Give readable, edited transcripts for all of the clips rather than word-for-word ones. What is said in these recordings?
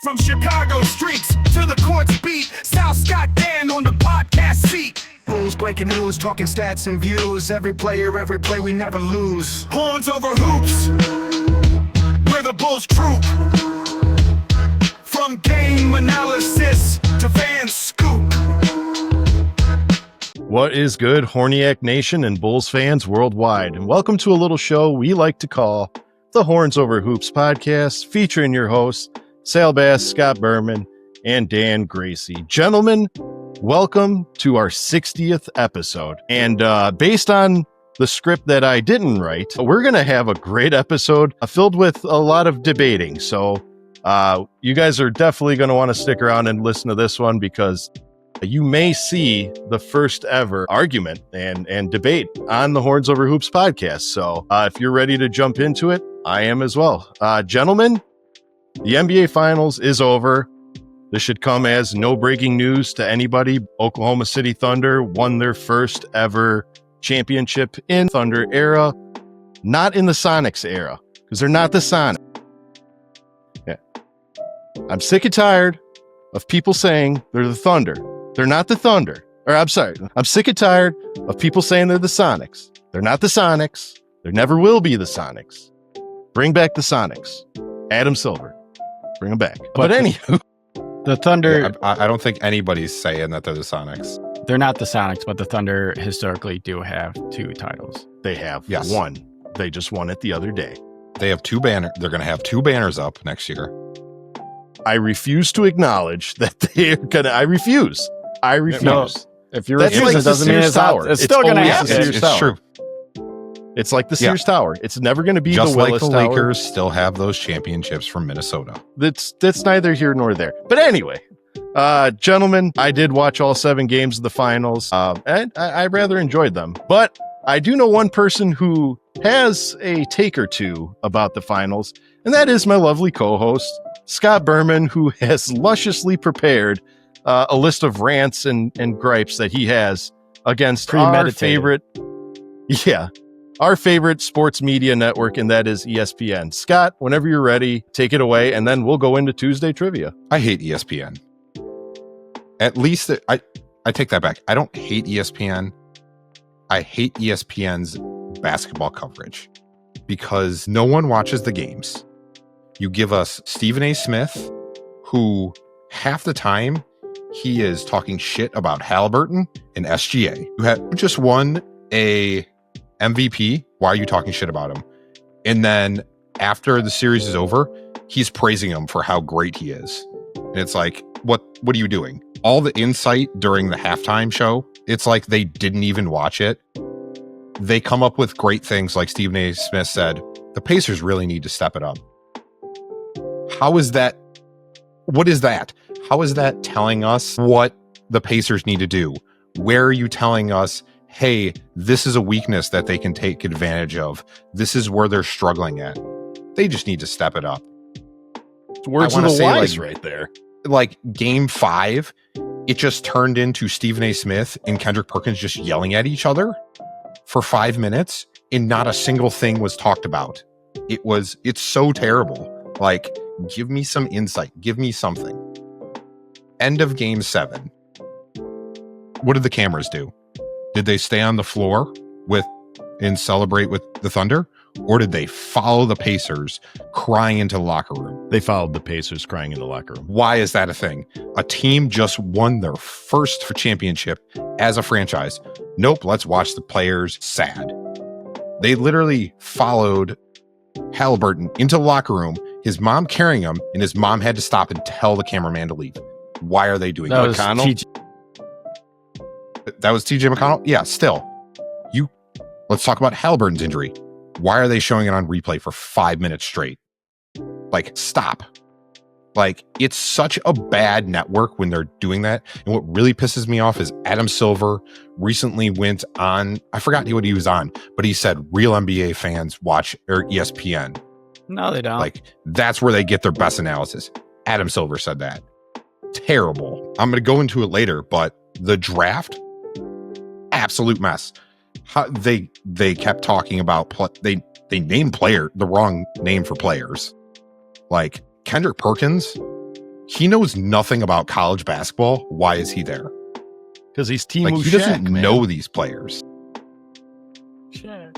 From Chicago streets to the courts beat, Sal, Scott, Dan on the podcast seat. Bulls breaking news, talking stats and views. Every player, every play, we never lose. Horns over hoops, we're the Bulls troop. From game analysis to fan scoop. What is good, Horniac Nation and Bulls fans worldwide? And welcome to a little show we like to call the Horns Over Hoops podcast, featuring your hosts, Sal-Bass, Scott Berman, and Dan Gracey. Gentlemen, welcome to our 60th episode. And based on the script that I didn't write, we're going to have a great episode filled with a lot of debating. So you guys are definitely going to want to stick around and listen to this one, because you may see the first ever argument and debate on the Horns Over Hoops podcast. So if you're ready to jump into it, I am as well. Gentlemen, the NBA Finals is over. This should come as no breaking news to anybody. Oklahoma City Thunder won their first ever championship in Thunder era, not in the Sonics era, because they're not the Sonics. Yeah. I'm sick and tired of people saying they're the Thunder. They're not the Thunder. Or I'm sorry. I'm sick and tired of people saying they're the Sonics. They're not the Sonics. There never will be the Sonics. Bring back the Sonics. Adam Silver. Bring them back. But anywho, the Thunder. Yeah, I don't think anybody's saying that they're the Sonics. They're not the Sonics, but the Thunder historically do have two titles. They have Yes. one. They just won it the other day. They have two banners. They're going to have two banners up next year. I refuse to acknowledge that they're gonna. I refuse. No, if you That's refuse, like it doesn't mean Sears it's not. Tower. It's still going to always happen. the Sears It's Tower. true. It's like the Sears Tower. It's never going to be Just the like Willis the Tower. Lakers still have those championships from Minnesota. That's neither here nor there. But anyway, gentlemen, I did watch all 7 games of the finals, and I rather enjoyed them. But I do know one person who has a take or two about the finals, and that is my lovely co-host, Scott Berman, who has lusciously prepared a list of rants and gripes that he has against our favorite, our favorite sports media network, and that is ESPN. Scott, whenever you're ready, take it away, and then we'll go into Tuesday trivia. I hate ESPN. At least I take that back. I don't hate ESPN. I hate ESPN's basketball coverage because no one watches the games. You give us Stephen A. Smith, who half the time he is talking shit about Halliburton and SGA, who had just won a MVP. Why are you talking shit about him? And then after the series is over, he's praising him for how great he is. And it's like, what are you doing? All the insight during the halftime show, it's like they didn't even watch it. They come up with great things like Stephen A. Smith said, the Pacers really need to step it up. How is that? What is that? How is that telling us what the Pacers need to do? Where are you telling us, hey, this is a weakness that they can take advantage of. This is where they're struggling at. They just need to step it up. Words of the wise right there. Like game 5, it just turned into Stephen A. Smith and Kendrick Perkins just yelling at each other for 5 minutes, and not a single thing was talked about. It's so terrible. Like, give me some insight. Give me something. End of game 7. What did the cameras do? Did they stay on the floor and celebrate with the Thunder? Or did they follow the Pacers crying into the locker room? They followed the Pacers crying in the locker room. Why is that a thing? A team just won their first championship as a franchise. Nope, let's watch the players sad. They literally followed Halliburton into the locker room, his mom carrying him, and his mom had to stop and tell the cameraman to leave. Why are they doing that? That was TJ McConnell? Yeah, still. Let's talk about Halliburton's injury. Why are they showing it on replay for 5 minutes straight? Like, stop. Like, it's such a bad network when they're doing that. And what really pisses me off is Adam Silver recently went on, I forgot what he was on, but he said real NBA fans watch ESPN. No, they don't. Like, that's where they get their best analysis. Adam Silver said that. Terrible. I'm going to go into it later, but the draft, absolute mess. How they kept talking about they named the wrong name for players. Like Kendrick Perkins He knows nothing about college basketball. Why is he there? Because he's Team Like, he doesn't know these players. Sure.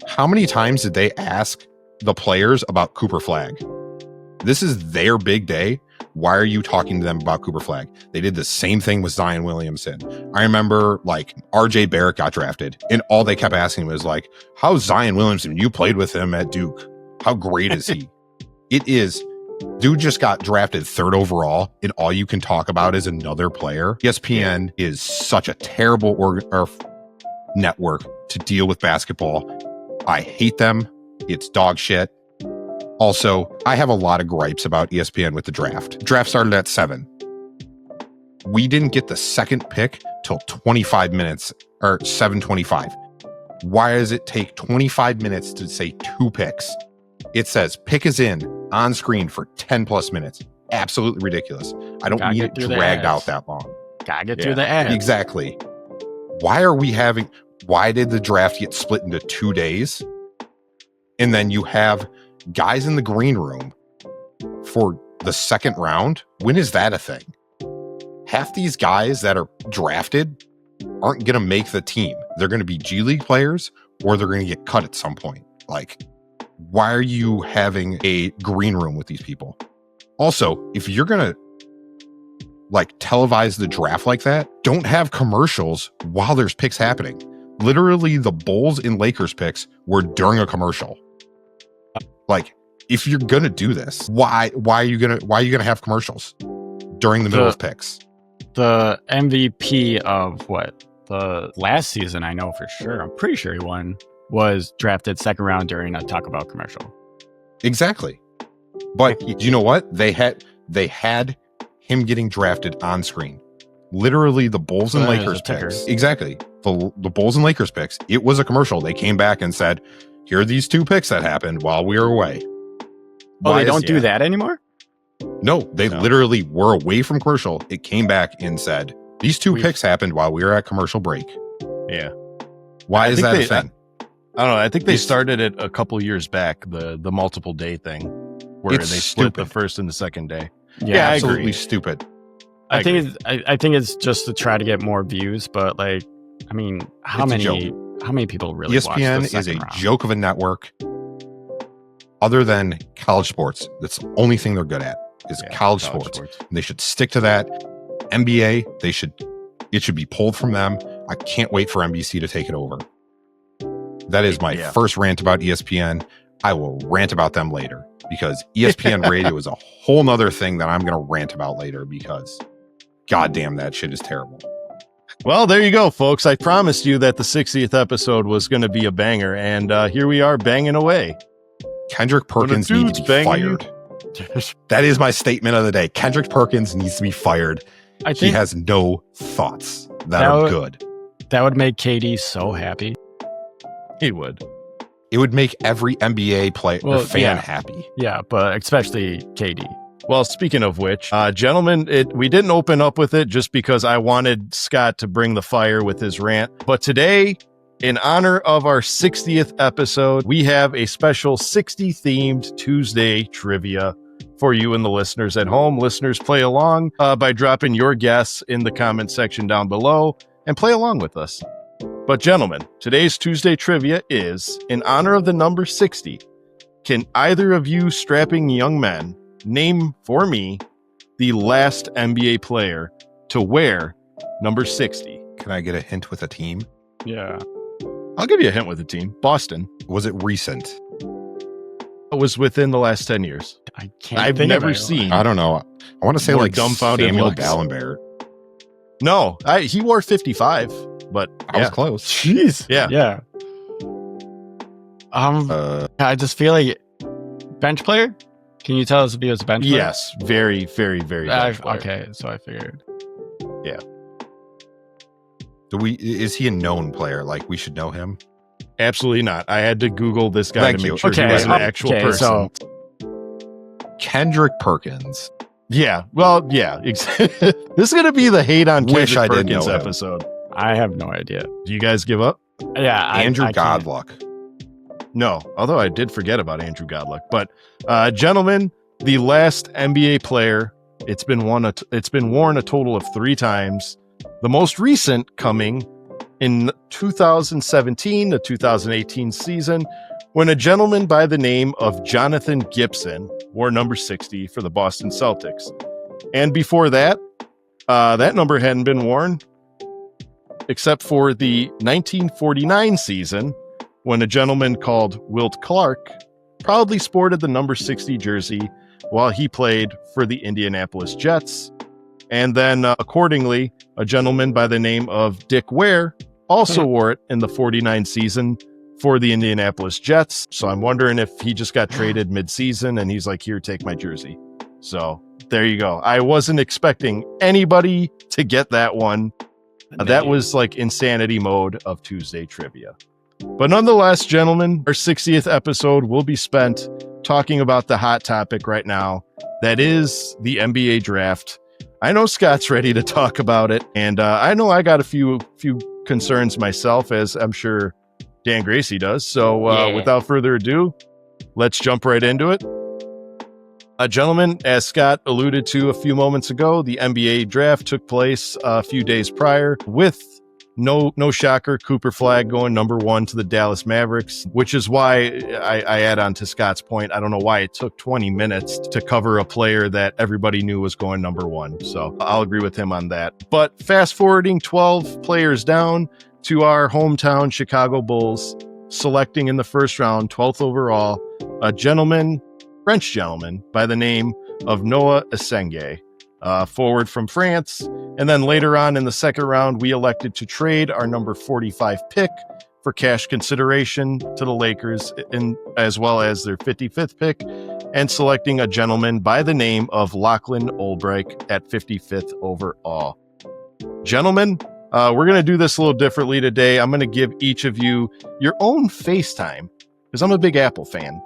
How many times did they ask the players about Cooper Flag? This is their big day. Why are you talking to them about Cooper Flag? They did the same thing with Zion Williamson. I remember like RJ Barrett got drafted and all they kept asking was like, how's Zion Williamson? You played with him at Duke. How great is he? It is. Dude just got drafted 3rd overall and all you can talk about is another player. ESPN is such a terrible network to deal with basketball. I hate them. It's dog shit. Also, I have a lot of gripes about ESPN with the draft. Draft started at 7. We didn't get the second pick till 25 minutes or 7:25. Why does it take 25 minutes to say 2 picks? It says pick is in on screen for 10 plus minutes. Absolutely ridiculous. I don't need it dragged out that long. Gotta get through the ads. Exactly. Why did the draft get split into 2 days? And then you have guys in the green room for the second round. When is that a thing? Half these guys that are drafted aren't going to make the team. They're going to be G League players or they're going to get cut at some point. Like, why are you having a green room with these people? Also, if you're going to like televise the draft like that, don't have commercials while there's picks happening. Literally the Bulls and Lakers picks were during a commercial. Like, if you're gonna do this, why are you gonna have commercials during the middle of picks? The MVP of the last season, I know for sure, I'm pretty sure he won, was drafted 2nd round during a Talk About commercial. Exactly. But you know what? They had him getting drafted on screen. Literally the Bulls and Lakers picks. Exactly. The Bulls and Lakers picks. It was a commercial. They came back and said, here are these 2 picks that happened while we were away. They don't do that anymore? No, they literally were away from commercial. It came back and said, these 2 picks happened while we were at commercial break. Yeah. Why is that a thing? I don't know. I think they started it a couple years back, the multiple day thing, where they split the first and the second day. Yeah, I absolutely agree. Stupid. I think it's just to try to get more views, but like, I mean, how many people really watch ESPN is a joke of a network. Other than college sports, that's the only thing they're good at is college sports. And they should stick to that. NBA, it should be pulled from them. I can't wait for NBC to take it over. That is my first rant about ESPN. I will rant about them later because ESPN radio is a whole nother thing that I'm going to rant about later because goddamn, that shit is terrible. Well, there you go, folks. I promised you that the 60th episode was going to be a banger, and here we are banging away. Kendrick Perkins needs to be fired. That is my statement of the day. Kendrick Perkins needs to be fired. He has no thoughts that are good. That would make KD so happy. He would. It would make every NBA fan happy. Yeah, but especially KD. Well, speaking of which, gentlemen, we didn't open up with it just because I wanted Scott to bring the fire with his rant. But today, in honor of our 60th episode, we have a special 60-themed Tuesday trivia for you and the listeners at home. Listeners, play along by dropping your guess in the comment section down below and play along with us. But gentlemen, today's Tuesday trivia is, in honor of the number 60, can either of you strapping young men name for me the last NBA player to wear number 60? Can I get a hint with a team? Yeah. I'll give you a hint with a team. Boston. Was it recent? It was within the last 10 years. I've never seen. I don't know. I want to say like dumbfounded Samuel looks. Ballenberg. No, he wore 55, but I was close. Jeez. Yeah. I just feel like bench player. Can you tell us if he was a bench player? Yes, very, very, very bench player. Okay, so I figured. Yeah. Is he a known player? Like we should know him? Absolutely not. I had to Google this guy to make sure he was an actual person. So Kendrick Perkins. Yeah. Well, yeah. This is going to be the hate on Wish I Kendrick didn't Perkins know him. episode. I have no idea. Do you guys give up? Yeah, Andrew I can't. Godluck. No, although I did forget about Andrew Godluck. But gentlemen, the last NBA player It's been worn a total of 3 times. The most recent coming in 2017 to 2018 season, when a gentleman by the name of Jonathan Gibson wore number 60 for the Boston Celtics. And before that, that number hadn't been worn except for the 1949 season, when a gentleman called Wilt Clark proudly sported the number 60 jersey while he played for the Indianapolis Jets. And then accordingly, a gentleman by the name of Dick Ware also wore it in the 49 season for the Indianapolis Jets. So I'm wondering if he just got traded mid-season and he's like, here, take my jersey. So there you go. I wasn't expecting anybody to get that one. That was like insanity mode of Tuesday trivia. But nonetheless, gentlemen, our 60th episode will be spent talking about the hot topic right now. That is the NBA draft. I know Scott's ready to talk about it. And I know I got a few concerns myself, as I'm sure Dan Gracey does. So without further ado, let's jump right into it. Gentlemen, as Scott alluded to a few moments ago, the NBA draft took place a few days prior with no shocker, Cooper Flagg going number 1 to the Dallas Mavericks, which is why I add on to Scott's point. I don't know why it took 20 minutes to cover a player that everybody knew was going number 1. So I'll agree with him on that. But fast forwarding 12 players down to our hometown Chicago Bulls, selecting in the first round, 12th overall, a French gentleman by the name of Noa Essengue, forward from France. And then later on in the second round, we elected to trade our number 45 pick for cash consideration to the Lakers, as well as their 55th pick, and selecting a gentleman by the name of Lachlan Olbrich at 55th overall. Gentlemen, we're going to do this a little differently today. I'm going to give each of you your own FaceTime, because I'm a big Apple fan.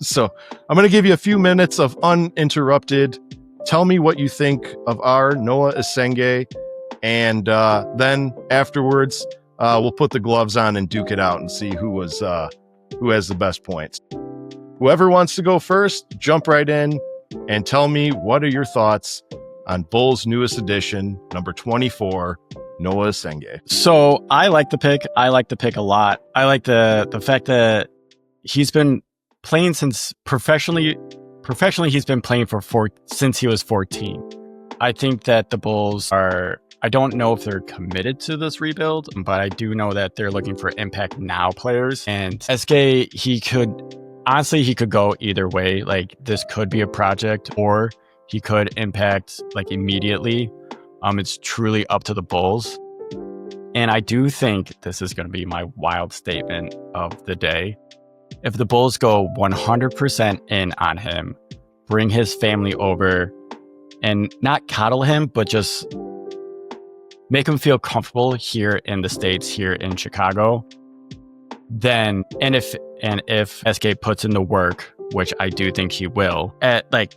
So I'm going to give you a few minutes of uninterrupted. Tell me what you think of our Noa Essengue. And then afterwards, we'll put the gloves on and duke it out and see who has the best points. Whoever wants to go first, jump right in and tell me, what are your thoughts on Bulls' newest addition, number 24, Noa Essengue? So I like the pick. I like the pick a lot. I like the fact that he's been playing since professionally he's been playing since he was 14. I think that the Bulls I don't know if they're committed to this rebuild, but I do know that they're looking for impact now players. And SK, he could go either way. Like, this could be a project, or he could impact like immediately. It's truly up to the Bulls. And I do think this is going to be my wild statement of the day. If the Bulls go 100% in on him, bring his family over, and not coddle him, but just make him feel comfortable here in the States, here in Chicago, then, and if SK puts in the work, which I do think he will, at like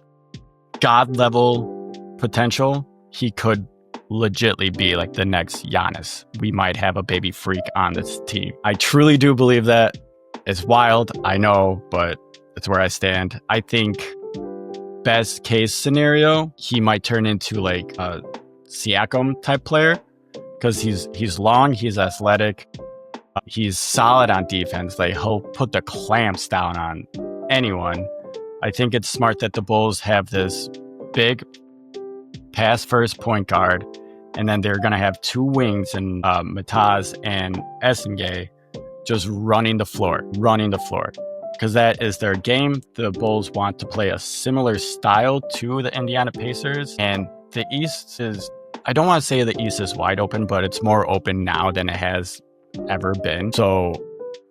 God level potential, he could legitly be like the next Giannis. We might have a baby freak on this team. I truly do believe that. It's wild, I know, but it's where I stand. I think best case scenario, he might turn into like a Siakam type player, because he's long, he's athletic, he's solid on defense. Like, he'll put the clamps down on anyone. I think it's smart that the Bulls have this big pass first point guard, and then they're gonna have 2 wings in Mataz and Essengue, just running the floor, because that is their game. The Bulls want to play a similar style to the Indiana Pacers, and the East is, I don't want to say the East is wide open, but it's more open now than it has ever been. So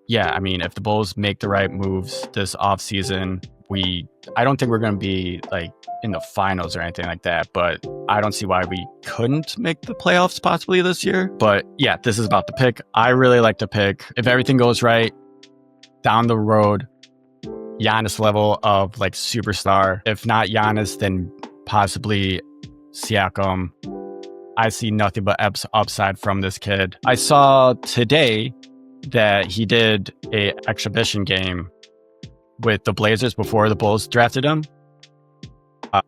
yeah, I mean, if the Bulls make the right moves this offseason, I don't think we're going to be like in the finals or anything like that, but I don't see why we couldn't make the playoffs possibly this year. But yeah, this is about the pick. I really like the pick. If everything goes right down the road, Giannis level of like superstar. If not Giannis, then possibly Siakam. I see nothing but upside from this kid. I saw today that he did a exhibition game with the Blazers before the Bulls drafted him.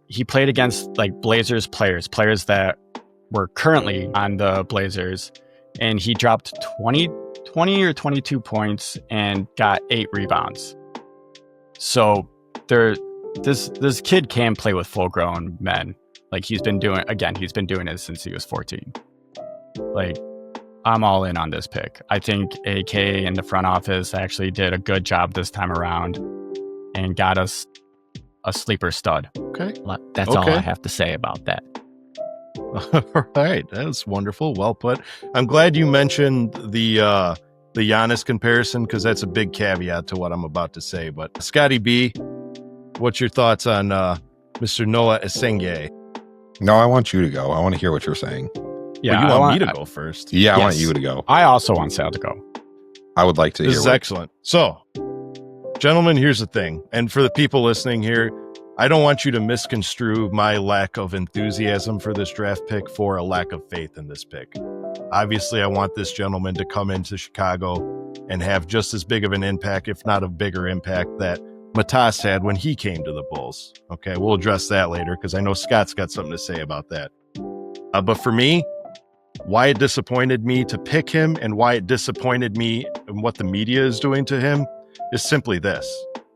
He played against like Blazers players that were currently on the Blazers, and he dropped 20 or 22 points and got 8 rebounds. So this kid can play with full-grown men. Like he's been doing it since he was 14. Like, I'm all in on this pick. I think AK in the front office actually did a good job this time around and got us a sleeper stud. Okay. That's all I have to say about that. All right. That was wonderful. Well put. I'm glad you mentioned the Giannis comparison, because that's a big caveat to what I'm about to say. But Scotty B, what's your thoughts on Mr. Noa Essengue? No, I want you to go. I want to hear what you're saying. Yeah, but you want me to go first? Yeah, I want you to go. I also want Sal to go. I would like to hear. This is excellent. So, gentlemen, here's the thing. And for the people listening here, I don't want you to misconstrue my lack of enthusiasm for this draft pick for a lack of faith in this pick. Obviously, I want this gentleman to come into Chicago and have just as big of an impact, if not a bigger impact, that Matas had when he came to the Bulls. Okay, we'll address that later because I know Scott's got something to say about that. But for me, why it disappointed me to pick him and why it disappointed me and what the media is doing to him is simply this.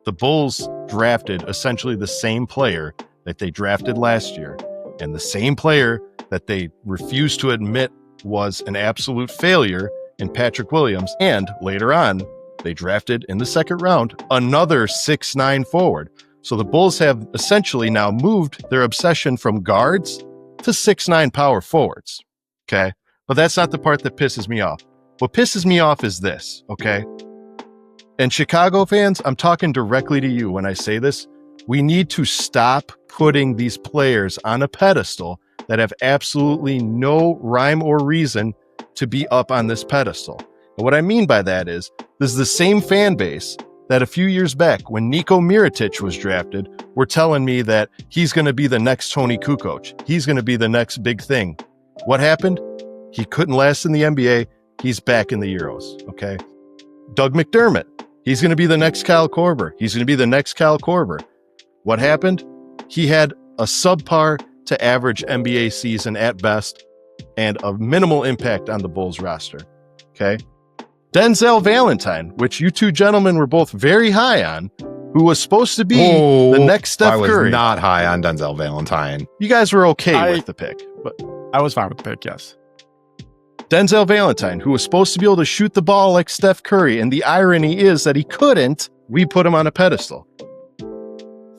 The Bulls drafted essentially the same player that they drafted last year, and the same player that they refused to admit was an absolute failure in Patrick Williams. And later on, they drafted in the second round another 6'9" forward. So the Bulls have essentially now moved their obsession from guards to 6'9" power forwards. Okay. But that's not the part that pisses me off. What pisses me off is this. Okay. And Chicago fans, I'm talking directly to you when I say this. We need to stop putting these players on a pedestal that have absolutely no rhyme or reason to be up on this pedestal. And what I mean by that is, this is the same fan base that a few years back when Niko Mirotic was drafted were telling me that he's going to be the next Tony Kukoc. He's going to be the next big thing. What happened? He couldn't last in the NBA. He's back in the Euros. Okay. Doug McDermott. He's going to be the next Kyle Korver. He's going to be the next Kyle Korver. What happened? He had a subpar to average NBA season at best and a minimal impact on the Bulls roster. Okay. Denzel Valentine, which you two gentlemen were both very high on, who was supposed to be the next Steph Curry. I was not high on Denzel Valentine. You guys were okay with the pick, but I was fine with the pick, yes. Denzel Valentine, who was supposed to be able to shoot the ball like Steph Curry, and the irony is that he couldn't, we put him on a pedestal.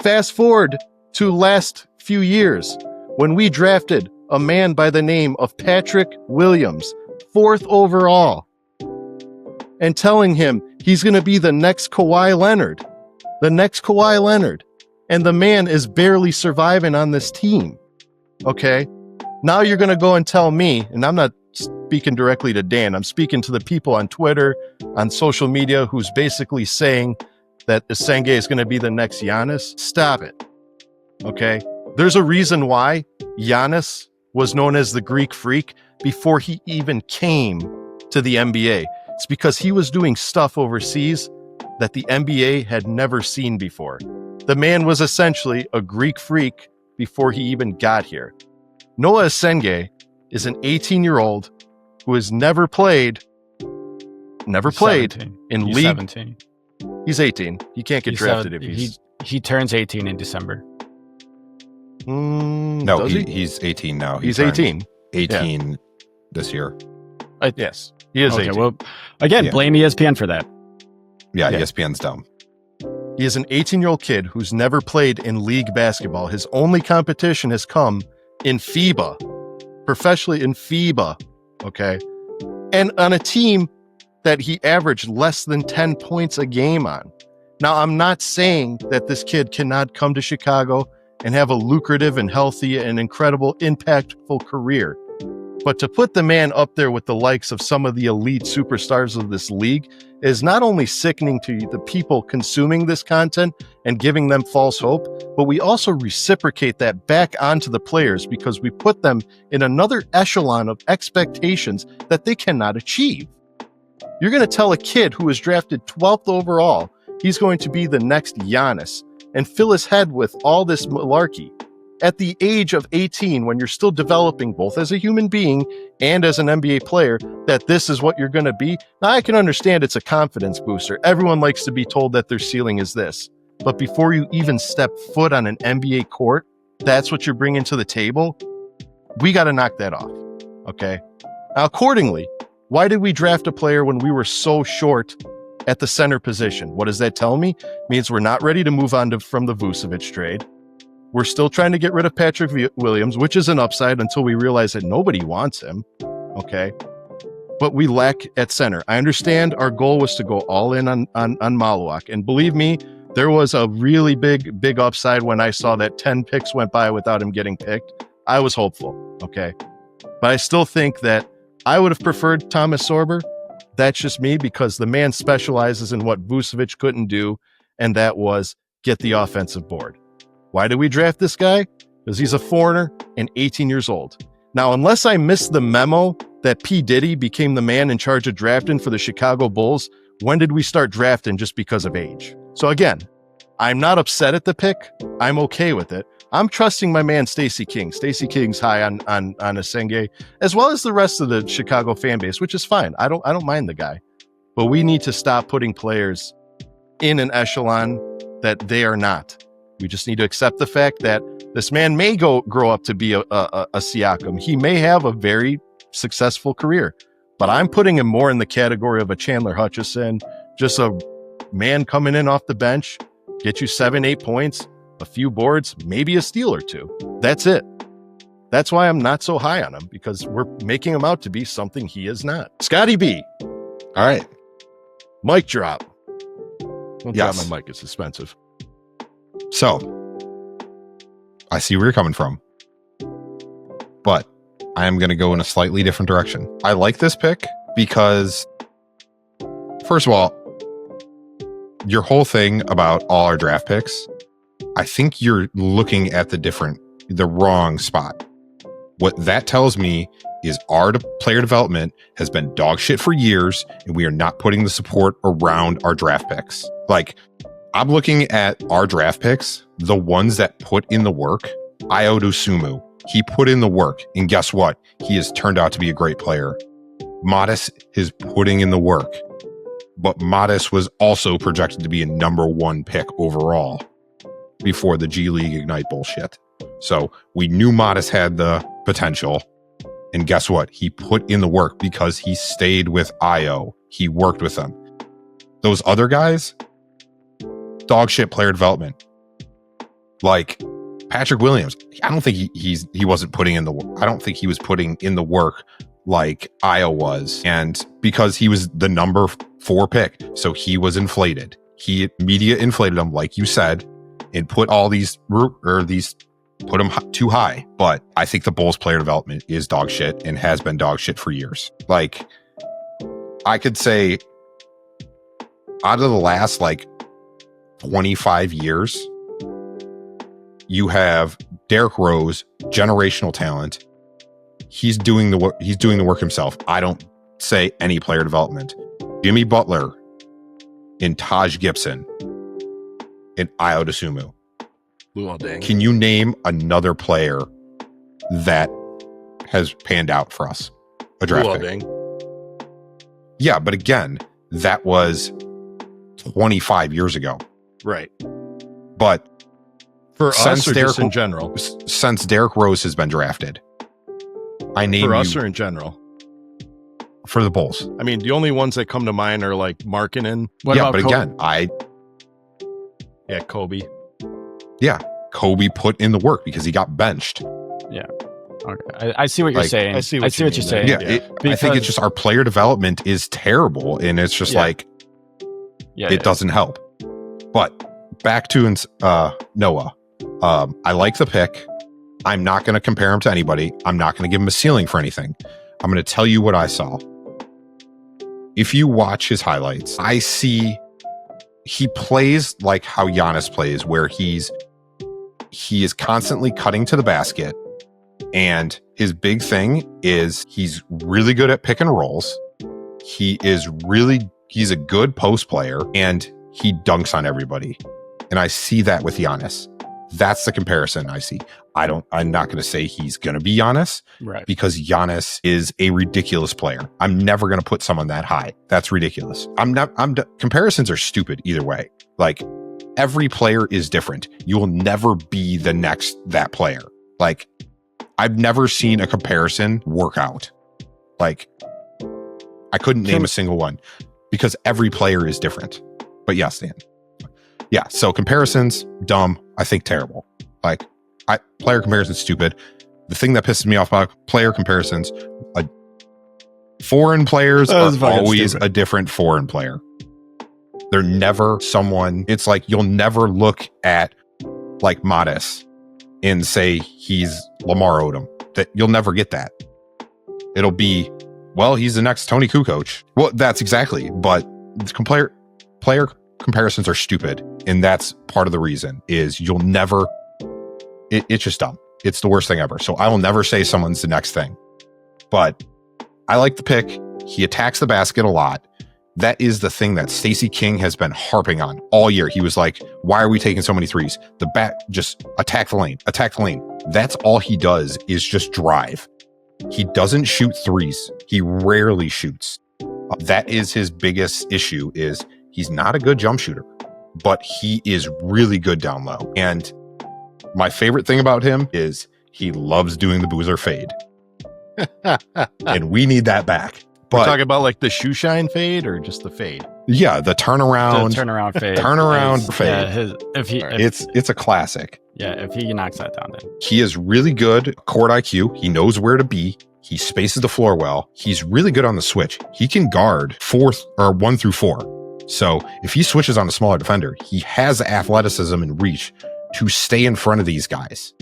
Fast forward to last few years, when we drafted a man by the name of Patrick Williams, 4th overall, and telling him he's going to be the next Kawhi Leonard, and the man is barely surviving on this team. Okay? Now you're going to go and tell me, and I'm not speaking directly to Dan, I'm speaking to the people on Twitter, on social media, who's basically saying that Essengue is going to be the next Giannis. Stop it. Okay? There's a reason why Giannis was known as the Greek Freak before he even came to the NBA. It's because he was doing stuff overseas that the NBA had never seen before. The man was essentially a Greek freak before he even got here. Noa Essengue is an 18-year-old who has never played in league. 17. He's 18. He can't get drafted if he turns 18 in December. No, he's 18 now. He's 18. 18 this year. Yes, he is 18. Well, again, blame ESPN for that. Yeah, ESPN's dumb. He is an 18-year-old kid who's never played in league basketball. His only competition has come in FIBA, professionally in FIBA, okay? And on a team that he averaged less than 10 points a game on. Now, I'm not saying that this kid cannot come to Chicago and have a lucrative and healthy and incredible, impactful career. But to put the man up there with the likes of some of the elite superstars of this league is not only sickening to the people consuming this content and giving them false hope, but we also reciprocate that back onto the players because we put them in another echelon of expectations that they cannot achieve. You're going to tell a kid who was drafted 12th overall he's going to be the next Giannis and fill his head with all this malarkey. at the age of 18, when you're still developing both as a human being and as an NBA player, that this is what you're going to be. Now, I can understand it's a confidence booster. Everyone likes to be told that their ceiling is this. But before you even step foot on an NBA court, that's what you're bringing to the table. We got to knock that off. Okay. Now, accordingly, why did we draft a player when we were so short at the center position? What does that tell me? It means we're not ready to move on from the Vucevic trade. We're still trying to get rid of Patrick Williams, which is an upside until we realize that nobody wants him. Okay. But we lack at center. I understand our goal was to go all in on Maluak. And believe me, there was a really big upside when I saw that 10 picks went by without him getting picked. I was hopeful. Okay. But I still think that I would have preferred Thomas Sorber. That's just me, because the man specializes in what Vucevic couldn't do, and that was get the offensive board. Why did we draft this guy? Because he's a foreigner and 18 years old. Now, unless I missed the memo that P. Diddy became the man in charge of drafting for the Chicago Bulls, when did we start drafting just because of age? So again, I'm not upset at the pick. I'm okay with it. I'm trusting my man Stacey King. Stacey King's high on Essengue, as well as the rest of the Chicago fan base, which is fine. I don't mind the guy. But we need to stop putting players in an echelon that they are not. We just need to accept the fact that this man may grow up to be a Siakam. He may have a very successful career, but I'm putting him more in the category of a Chandler Hutchison, just a man coming in off the bench, get you 7-8 points, a few boards, maybe a steal or two. That's it. That's why I'm not so high on him, because we're making him out to be something he is not. Scotty B. All right. Mic drop. Don't Yes. drop my mic. It's expensive. So, I see where you're coming from, but I am going to go in a slightly different direction. I like this pick because, first of all, your whole thing about all our draft picks, I think you're looking at the wrong spot. What that tells me is our player development has been dog shit for years, and we are not putting the support around our draft picks. Like, I'm looking at our draft picks, the ones that put in the work. Ayo Dosunmu, he put in the work, and guess what? He has turned out to be a great player. Modest is putting in the work, but Modest was also projected to be a number 1 pick overall before the G League Ignite bullshit. So we knew Modest had the potential, and guess what? He put in the work because he stayed with Ayo. He worked with them. Those other guys, dog shit player development. Like Patrick Williams, I don't think he wasn't putting in the work. I don't think he was putting in the work like Ayo was. And because he was the number 4 pick, so he was inflated. Media inflated him, like you said, and put all put him too high. But I think the Bulls player development is dog shit and has been dog shit for years. Like, I could say out of the last 25 years, you have Derrick Rose, generational talent. He's doing the work. He's doing the work himself. I don't say any player development. Jimmy Butler and Taj Gibson and Ayo Dosunmu. Can you name another player that has panned out for us? A draft pick. Yeah, but again, that was 25 years ago. Right. But for us or just in general? Since Derrick Rose has been drafted, I name for us or in general? For the Bulls. I mean, the only ones that come to mind are like Markkanen. What about but Kobe? again, Kobe. Yeah, Kobe put in the work because he got benched. Yeah. Okay. I see what you're saying. I see what you're mean saying. Yeah, I think it's just our player development is terrible, and it's just it doesn't help. But back to Noah. I like the pick. I'm not going to compare him to anybody. I'm not going to give him a ceiling for anything. I'm going to tell you what I saw. If you watch his highlights, I see he plays like how Giannis plays, where he is constantly cutting to the basket. And his big thing is he's really good at pick and rolls. He's a good post player, and he dunks on everybody. And I see that with Giannis. That's the comparison I see. I'm not going to say he's going to be Giannis, Right. because Giannis is a ridiculous player. I'm never going to put someone that high. That's ridiculous. Comparisons are stupid either way. Like, every player is different. You will never be the next that player. Like, I've never seen a comparison work out. Like, I couldn't name a single one because every player is different. But yes, Dan. Yeah, so comparisons, dumb. I think terrible. Like, player comparisons, stupid. The thing that pisses me off about player comparisons, foreign players are always a different foreign player. They're never someone. It's like you'll never look at like Modest and say he's Lamar Odom. That you'll never get that. It'll be, well, he's the next Tony Kukoc. Well, that's exactly. But player comparisons are stupid, and that's part of the reason. Is you'll never. It's just dumb. It's the worst thing ever. So I will never say someone's the next thing. But I like the pick. He attacks the basket a lot. That is the thing that Stacey King has been harping on all year. He was like, why are we taking so many threes? Just attack the lane, attack the lane. That's all he does is just drive. He doesn't shoot threes. He rarely shoots. That is his biggest issue, is he's not a good jump shooter, but he is really good down low. And my favorite thing about him is he loves doing the boozer fade. And we need that back. But we're talking about like the shoe shine fade or just the fade? Yeah, the turnaround. The turnaround fade. Turnaround fade. Yeah, it's a classic. Yeah, if he knocks that down, then he is really good court IQ. He knows where to be. He spaces the floor well. He's really good on the switch. He can guard 1 through 4. So if he switches on a smaller defender, he has the athleticism and reach to stay in front of these guys.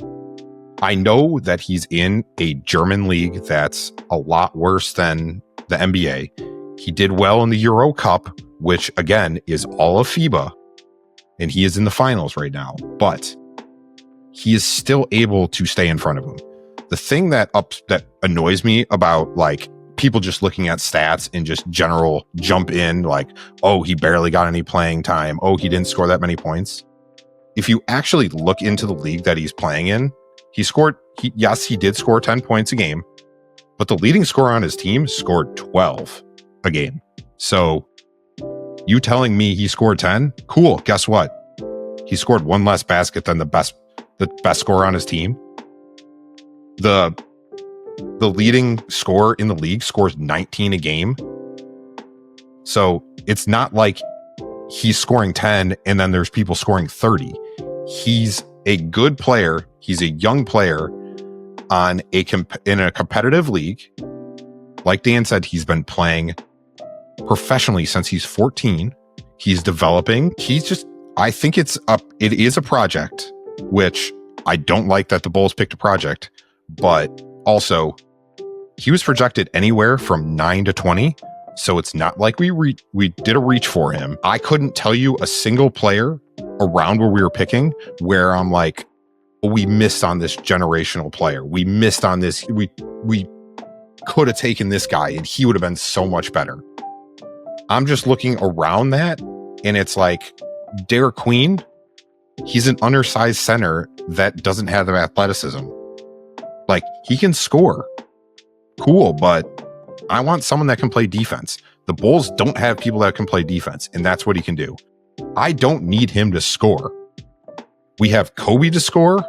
I know that he's in a German league that's a lot worse than the NBA. He did well in the Euro Cup, which again is all of FIBA, and he is in the finals right now, but he is still able to stay in front of him. The thing that annoys me about like people just looking at stats and just general jump in like, oh, he barely got any playing time. Oh, he didn't score that many points. If you actually look into the league that he's playing in, he did score 10 points a game, but the leading scorer on his team scored 12 a game. So you telling me he scored 10? Cool. Guess what? He scored one less basket than the best scorer on his team. The leading scorer in the league scores 19 a game. So it's not like he's scoring 10 and then there's people scoring 30. He's a good player. He's a young player in a competitive league. Like Dan said, he's been playing professionally since he's 14. He's developing. I think it is a project, which I don't like that the Bulls picked a project, but also he was projected anywhere from 9 to 20. So it's not like we did a reach for him. I couldn't tell you a single player around where we were picking where I'm like, we missed on this generational player. We missed on this. We could have taken this guy and he would have been so much better. I'm just looking around that and it's like Derek Queen, he's an undersized center that doesn't have the athleticism. Like, he can score. Cool, but I want someone that can play defense. The Bulls don't have people that can play defense, and that's what he can do. I don't need him to score. We have Kobe to score.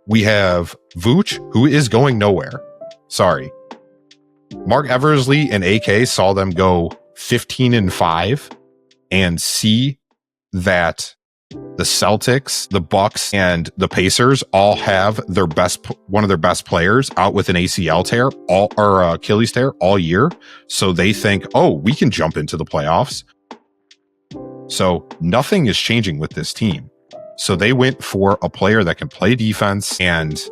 We have Vooch, who is going nowhere. Sorry. Mark Eversley and AK saw them go 15-5 and see that the Celtics, the Bucks, and the Pacers all have one of their best players out with an ACL tear or Achilles tear all year. So they think, oh, we can jump into the playoffs. So nothing is changing with this team. So they went for a player that can play defense and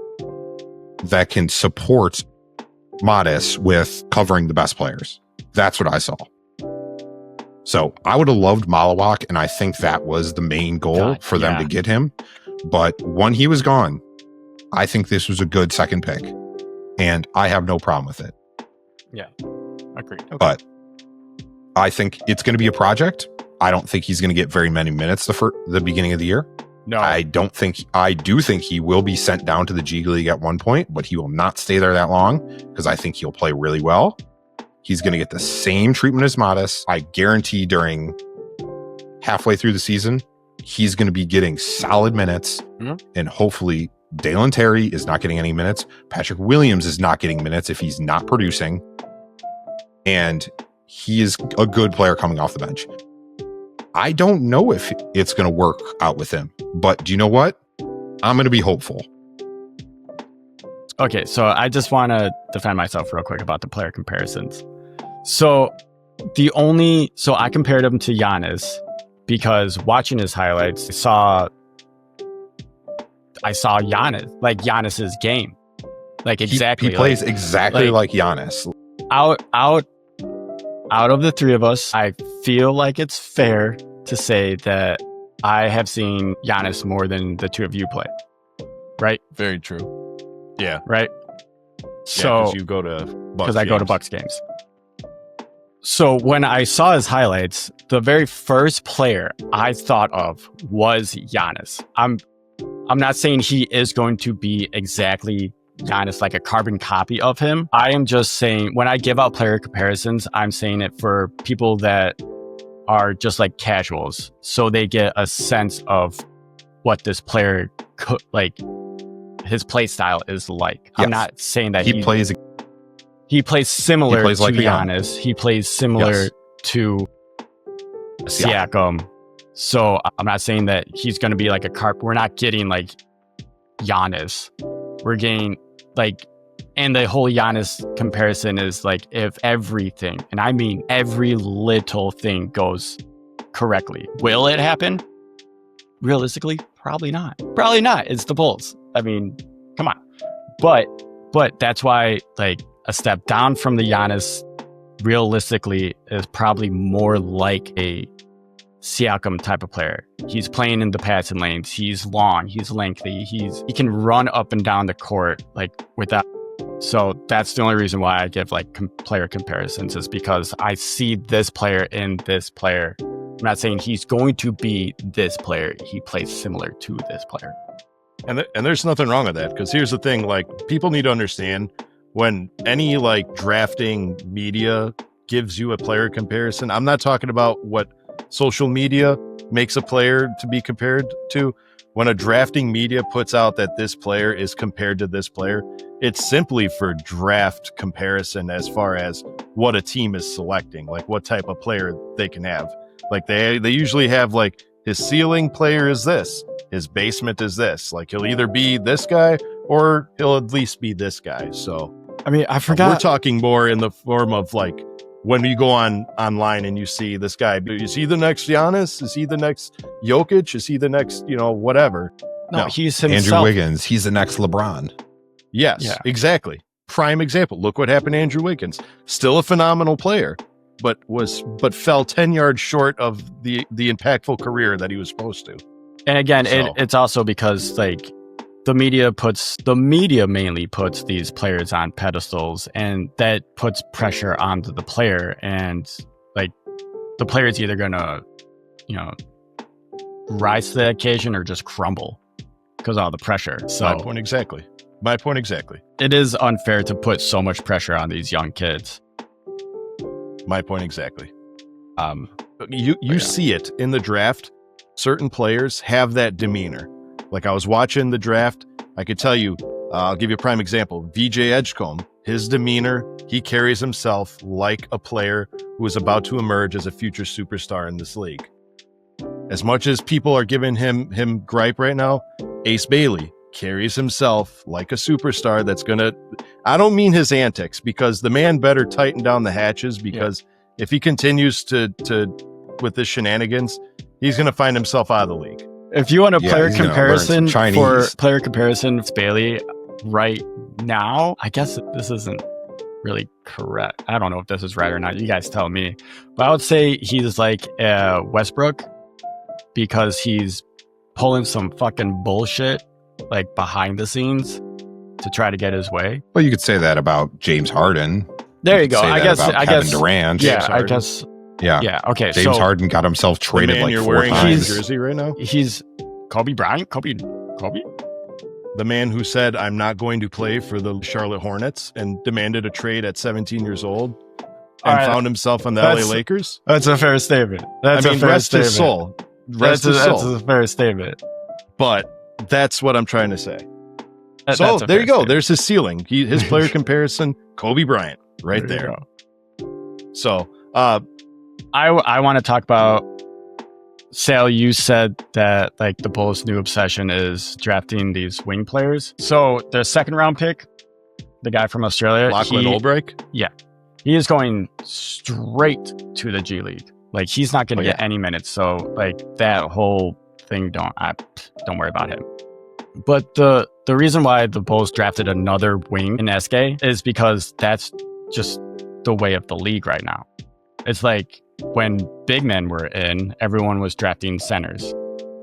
that can support Modest with covering the best players. That's what I saw. So I would have loved Malawak, and I think that was the main goal for them to get him. But when he was gone, I think this was a good second pick, and I have no problem with it. Yeah, agreed. Okay. But I think it's going to be a project. I don't think he's going to get very many minutes the beginning of the year. No. I do think he will be sent down to the G League at one point, but he will not stay there that long because I think he'll play really well. He's going to get the same treatment as Modest. I guarantee during halfway through the season, he's going to be getting solid minutes, and hopefully Dalen Terry is not getting any minutes. Patrick Williams is not getting minutes if he's not producing, and he is a good player coming off the bench. I don't know if it's going to work out with him, but do you know what? I'm going to be hopeful. Okay, so I just want to defend myself real quick about the player comparisons. So I compared him to Giannis because watching his highlights, I saw Giannis, like Giannis's game. Like exactly. He plays exactly like Giannis. Out of the three of us, I feel like it's fair to say that I have seen Giannis more than the two of you play. Right? Very true. Yeah. Right? So because you go to Bucks because I go to Bucks games. So when I saw his highlights, the very first player I thought of was Giannis. I'm not saying he is going to be exactly Giannis, like a carbon copy of him. I am just saying when I give out player comparisons, I'm saying it for people that are just like casuals, so they get a sense of what this player his play style is like. Yes. I'm not saying that he plays similar to like Giannis. He plays similar to Siakam. So I'm not saying that he's going to be like we're not getting like Giannis. We're getting like, and the whole Giannis comparison is like if everything, and I mean every little thing goes correctly. Will it happen? Realistically, probably not. Probably not. It's the Bulls. I mean, come on. But that's why like a step down from the Giannis realistically is probably more like a Siakam type of player. He's playing in the passing lanes. He's long. He's lengthy. He can run up and down the court like without. So that's the only reason why I give like player comparisons is because I see this player in this player. I'm not saying he's going to be this player. He plays similar to this player. And there's nothing wrong with that because here's the thing: like people need to understand when any like drafting media gives you a player comparison. I'm not talking about what social media makes a player to be compared to. When a drafting media puts out that this player is compared to this player, it's simply for draft comparison as far as what a team is selecting, like what type of player they can have. Like they usually have like his ceiling player is this, his basement is this. Like he'll either be this guy or he'll at least be this guy. So I mean, I forgot. We're talking more in the form of like when you go online and you see this guy, is he the next Giannis? Is he the next Jokic? Is he the next, whatever? No, he's himself. Andrew Wiggins. He's the next LeBron. Yes, exactly. Prime example. Look what happened to Andrew Wiggins. Still a phenomenal player, but fell 10 yards short of the impactful career that he was supposed to. And again, it's also because like the media mainly puts these players on pedestals, and that puts pressure onto the player, and like the player is either gonna rise to the occasion or just crumble because of all the pressure. So my point exactly. It is unfair to put so much pressure on these young kids. My point exactly. You see it in the draft. Certain players have that demeanor. Like I was watching the draft, I could tell you, I'll give you a prime example. VJ Edgecombe, his demeanor, he carries himself like a player who is about to emerge as a future superstar in this league. As much as people are giving him gripe right now, Ace Bailey carries himself like a superstar that's gonna, I don't mean his antics, because the man better tighten down the hatches, because if he continues to with this shenanigans, he's gonna find himself out of the league. If you want a player comparison with Bailey right now, I guess this isn't really correct. I don't know if this is right or not. You guys tell me. But I would say he's like Westbrook, because he's pulling some fucking bullshit like behind the scenes to try to get his way. Well, you could say that about James Harden. There you go. I guess Kevin Durant. Yeah, I guess. Yeah. Okay. James Harden got himself traded like 4 times. Jersey right now. He's Kobe Bryant? Kobe? The man who said, I'm not going to play for the Charlotte Hornets and demanded a trade at 17 years old and found himself on the LA Lakers? That's a fair statement. That's a fair rest statement. his soul. That's a fair statement. But that's what I'm trying to say. So there you go. There's his ceiling. His player comparison, Kobe Bryant, right there. So I want to talk about, Sal, you said that like the Bulls' new obsession is drafting these wing players. So their second round pick, the guy from Australia, Lachlan Olbrich? Yeah. He is going straight to the G League. Like he's not going to get any minutes. So like that whole thing, don't worry about him. But the reason why the Bulls drafted another wing in Esque is because that's just the way of the league right now. It's like when big men were in, everyone was drafting centers.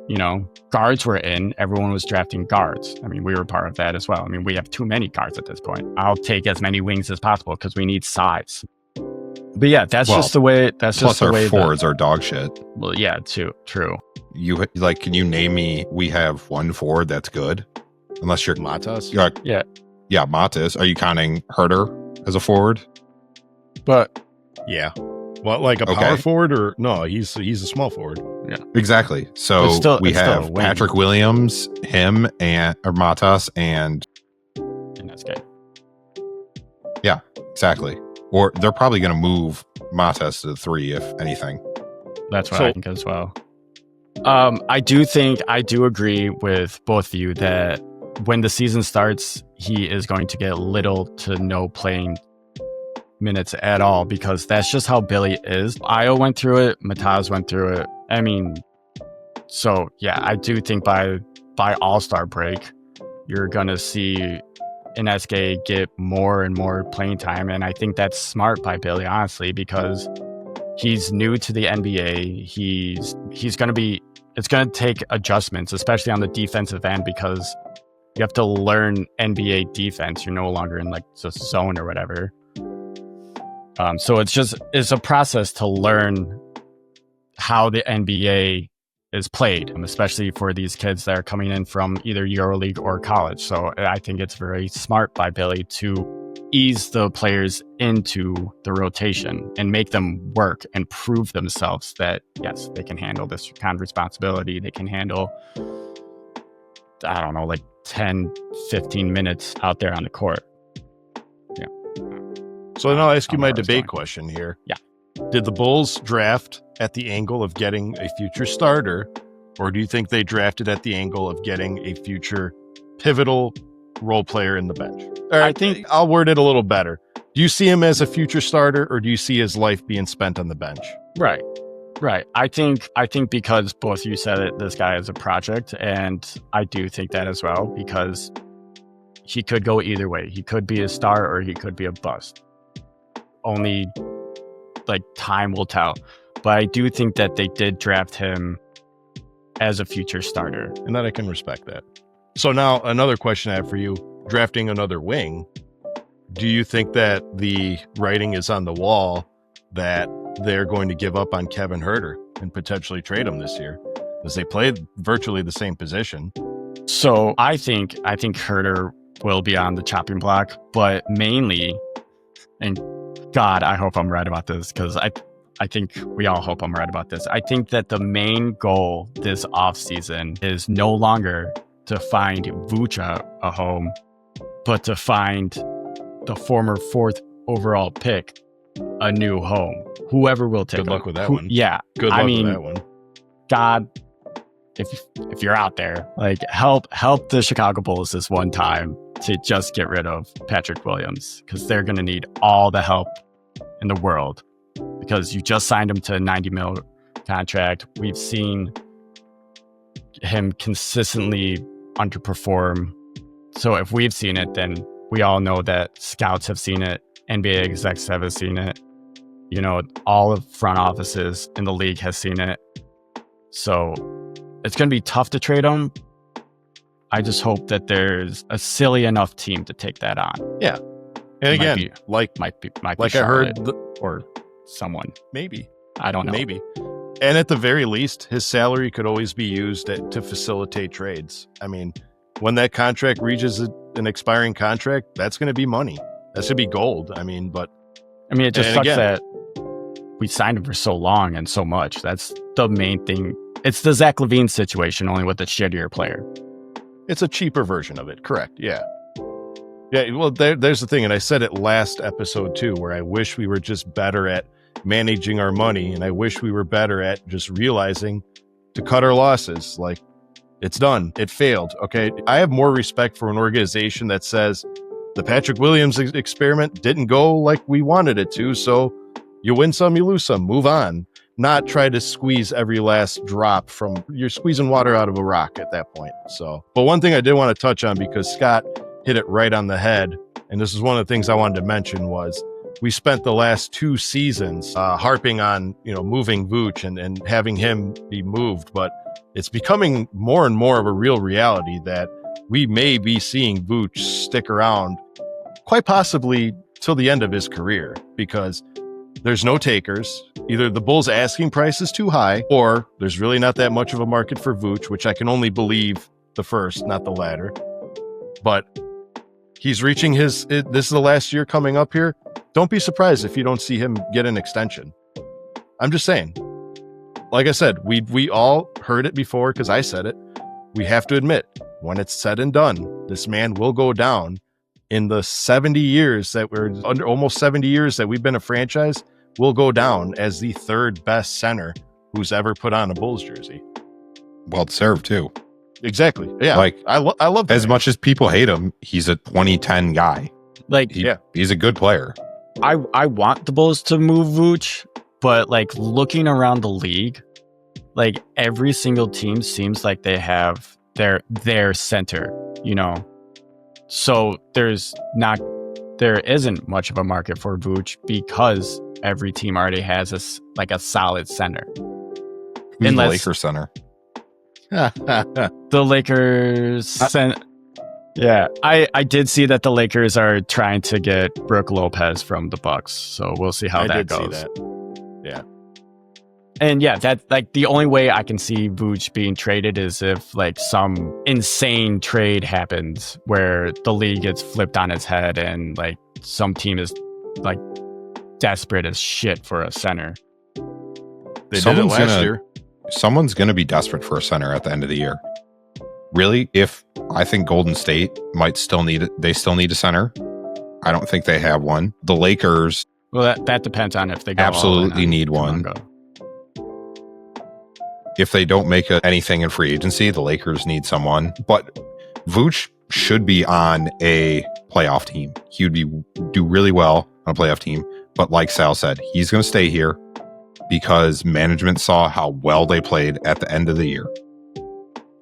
You know, guards were in, everyone was drafting guards. I mean, we were part of that as well. I mean, we have too many guards at this point. I'll take as many wings as possible because we need size. But yeah, that's just the way. That's just the way. Plus, our forwards are dog shit. Well, yeah, true. You like? Can you name me? We have one forward that's good, unless you're Matas. Yeah, Matas. Are you counting Herter as a forward? But yeah, well, like a power forward or no? He's a small forward. Yeah, exactly. So we have Patrick Williams, him, or Matas, and that's good. Yeah, exactly. Or they're probably going to move Matas to the 3, if anything. That's what I think as well. I do agree with both of you that when the season starts, he is going to get little to no playing minutes at all because that's just how Billy is. Io went through it. Mataz went through it. I mean, so yeah, I do think by All-Star break, you're going to see Ineske get more and more playing time. And I think that's smart by Billy, honestly, because he's new to the NBA. He's going to be, it's going to take adjustments, especially on the defensive end, because you have to learn NBA defense. You're no longer in like the zone or whatever. So it's a process to learn how the NBA is played, especially for these kids that are coming in from either EuroLeague or college. So I think it's very smart by Billy to ease the players into the rotation and make them work and prove themselves that, yes, they can handle this kind of responsibility. They can handle, I don't know, like 10, 15 minutes out there on the court. Yeah. So then I'll ask you my debate question here. Yeah. Did the Bulls draft at the angle of getting a future starter, or do you think they drafted at the angle of getting a future pivotal role player in the bench? I think I'll word it a little better. Do you see him as a future starter, or do you see his life being spent on the bench? Right. I think because both of you said it, this guy is a project, and I do think that as well, because he could go either way. He could be a star or he could be a bust. Only like time will tell. But I do think that they did draft him as a future starter. And that I can respect that. So now another question I have for you, drafting another wing, do you think that the writing is on the wall that they're going to give up on Kevin Huerter and potentially trade him this year? Because they played virtually the same position. So I think Huerter will be on the chopping block, but mainly, and God, I hope I'm right about this, because I think we all hope I'm right about this. I think that the main goal this offseason is no longer to find Vucha a home, but to find the former 4th overall pick a new home. Whoever will take Good luck him. with that one. Yeah. Good luck with that one. God, if you're out there, like help the Chicago Bulls this one time to just get rid of Patrick Williams, because they're going to need all the help in the world, because you just signed him to a $90 million contract. We've seen him consistently underperform. So if we've seen it, then we all know that scouts have seen it. NBA execs have seen it. You know, all of front offices in the league has seen it. So it's going to be tough to trade him. I just hope that there's a silly enough team to take that on. Yeah. And again, might be like Charlotte I heard, or someone. maybe. I don't know. Maybe. And at the very least, his salary could always be used to facilitate trades. I mean, when that contract reaches an expiring contract, that's going to be money. That should be gold. I mean, it just sucks again, that we signed him for so long and so much. That's the main thing. It's the Zach LaVine situation, only with a shittier player. it's a cheaper version of it. Correct. Yeah. Yeah. Well, there's the thing. And I said it last episode too, where I wish we were just better at managing our money. And I wish we were better at just realizing to cut our losses. Like, it's done. It failed. Okay. I have more respect for an organization that says the Patrick Williams experiment didn't go like we wanted it to. So you win some, you lose some, move on. Not try to squeeze every last drop from, you're squeezing water out of a rock at that point. So, but one thing I did want to touch on, because Scott hit it right on the head, and this is one of the things I wanted to mention, was we spent the last 2 seasons harping on, moving Vooch and having him be moved, but it's becoming more and more of a real reality that we may be seeing Vooch stick around quite possibly till the end of his career, because there's no takers. Either the Bulls' asking price is too high, or there's really not that much of a market for Vooch, which I can only believe the first, not the latter. But he's reaching this is the last year coming up here. Don't be surprised if you don't see him get an extension. I'm just saying. Like I said, we all heard it before because I said it. We have to admit, when it's said and done, this man will go down in the 70 years that we're under, almost 70 years that we've been a franchise, will go down as the 3rd best center who's ever put on a Bulls jersey. Well deserved too. Exactly. Yeah. Like, I love that. As much as people hate him, he's a 2010 guy. Like, He's a good player. I want the Bulls to move Vooch, but like looking around the league, like every single team seems like they have their center, So there isn't much of a market for Vooch because every team already has a solid center. Who's the Lakers center? The Lakers yeah, I did see that the Lakers are trying to get Brook Lopez from the Bucks, so we'll see how that goes. See that. Yeah. And yeah, that like the only way I can see Vooch being traded is if like some insane trade happens where the league gets flipped on its head and like some team is like desperate as shit for a center. They did it last year. Someone's going to be desperate for a center at the end of the year. Really? I think Golden State might still need it. They still need a center. I don't think they have one. The Lakers. Well, that depends on if they go absolutely need one. If they don't make anything in free agency, the Lakers need someone. But Vooch should be on a playoff team. He would do really well on a playoff team. But like Sal said, he's going to stay here because management saw how well they played at the end of the year.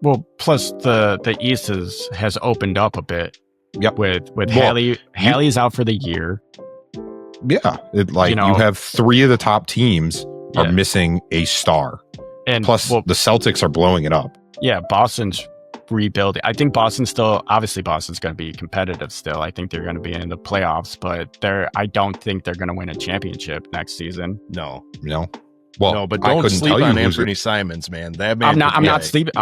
Well, plus the East has opened up a bit. Yep. With Haley. Haley's out for the year. Yeah. You have 3 of the top teams are missing a star. And plus, the Celtics are blowing it up. Yeah, Boston's rebuilding. I think Boston's going to be competitive still. I think they're going to be in the playoffs, but I don't think they're going to win a championship next season. No. Well, no, but don't sleep on Anthony Simons, man. That man. I'm not sleeping.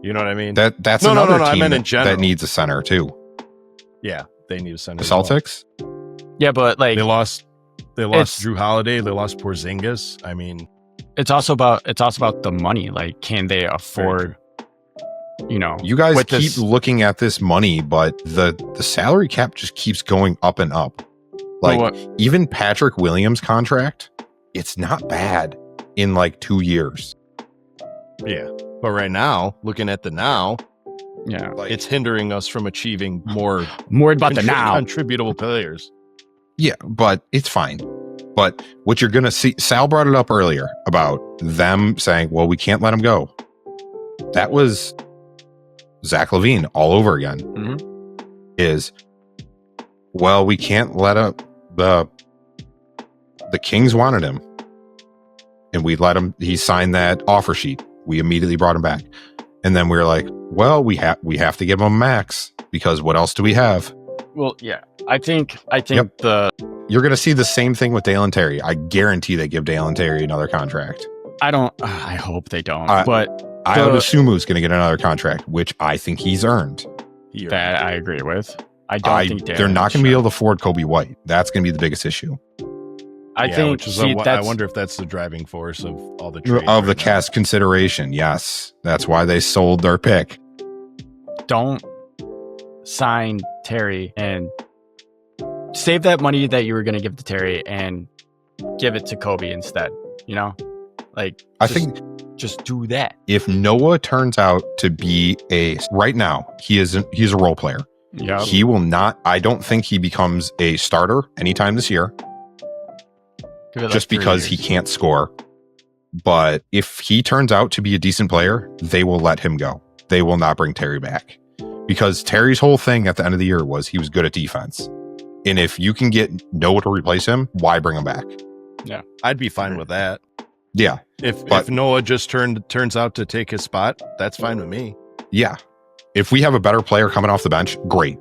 You know what I mean? That's no, another team I meant in general. That needs a center too. Yeah, they need a center. The Celtics. Yeah, but like they lost Drew Holiday. They lost Porzingis. I mean, it's also about the money. Like, can they afford? You guys keep looking at this money, but the salary cap just keeps going up and up. Like even Patrick Williams' contract, it's not bad in like 2 years. Yeah, but right now, looking at the now, it's hindering us from achieving more about the now contributable players. Yeah, but it's fine. But what you're going to see, Sal brought it up earlier about them saying, well, we can't let him go. That was Zach LaVine all over again. Mm-hmm. We can't let him. The Kings wanted him. And we let him, he signed that offer sheet. We immediately brought him back. And then we were like, well, we have to give him a max because what else do we have? Well, yeah, I think you're going to see the same thing with Dalen Terry. I guarantee they give Dalen Terry another contract. I hope they don't. But I would assume who's going to get another contract, which I think he's earned. That I agree with. I don't think they're not going to be able to afford Kobe White. That's going to be the biggest issue. I think. Which is I wonder if that's the driving force of all the trades of the cast consideration. Yes, that's why they sold their pick. Don't sign Terry and save that money that you were going to give to Terry and give it to Kobe instead. You know, like I think just do that. If Noah turns out to be right now, he's a role player. Yeah, he will not. I don't think he becomes a starter anytime this year. Just because he can't score. But if he turns out to be a decent player, they will let him go. They will not bring Terry back. Because Terry's whole thing at the end of the year was he was good at defense. And if you can get Noah to replace him, why bring him back? Yeah, I'd be fine with that. Yeah. If Noah just turns out to take his spot, that's fine with me. Yeah. If we have a better player coming off the bench, great.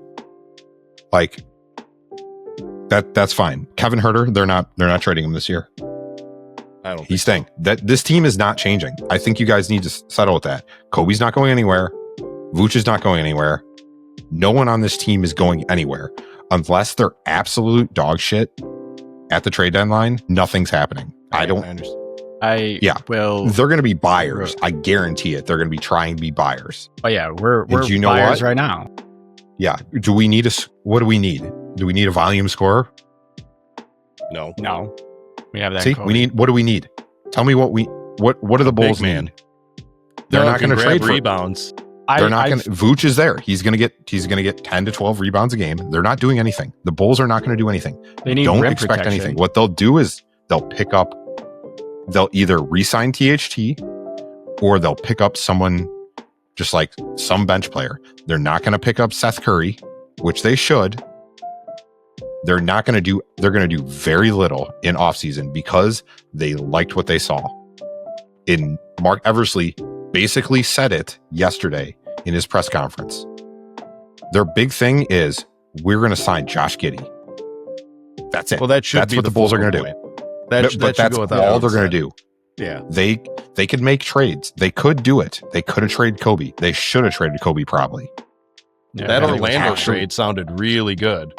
Like that's fine. Kevin Huerter, they're not trading him this year. I don't. He's staying. That this team is not changing. I think you guys need to settle with that. Kobe's not going anywhere. Vooch is not going anywhere. No one on this team is going anywhere unless they're absolute dog shit at the trade deadline. Nothing's happening. I understand. They're going to be buyers. I guarantee it. They're going to be trying to be buyers. Oh yeah, we're buyers right now. Yeah. Do we need what do we need? Do we need a volume scorer? No. We have that. See, what do we need? Tell me what do the Bulls need? They're not going to trade for rebounds. They're not going to. Vooch is there. He's going to get 10 to 12 rebounds a game. They're not doing anything. The Bulls are not going to do anything. They need Don't expect anything. What they'll do is they'll either re-sign THT or they'll pick up someone just like some bench player. They're not going to pick up Seth Curry, which they should. They're going to do very little in offseason because they liked what they saw. Mark Eversley basically said it yesterday in his press conference. Their big thing is we're going to sign Josh Giddey. That's it. Well, that's what the Bulls are going to do. That's all they're going to do. Yeah. They could make trades. They could do it. They could have traded Kobe. They should have traded Kobe probably. Yeah, that Orlando trade sounded really good.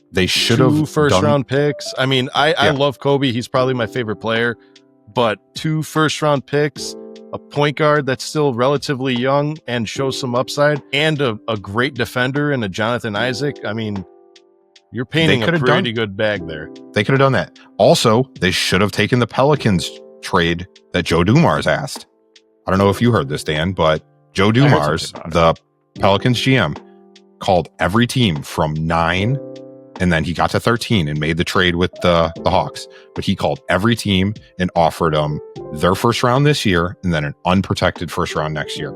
They should have 2 first-round picks. I mean, I love Kobe. He's probably my favorite player. But 2 first-round picks, a point guard that's still relatively young and shows some upside, and a great defender and a Jonathan Isaac. I mean, you're painting a pretty good bag there. They could have done that. Also, they should have taken the Pelicans trade that Joe Dumars asked. I don't know if you heard this, Dan, but Joe Dumars, the Pelicans GM, called every team from 9, and then he got to 13 and made the trade with the Hawks. But he called every team and offered them their first round this year and then an unprotected first round next year.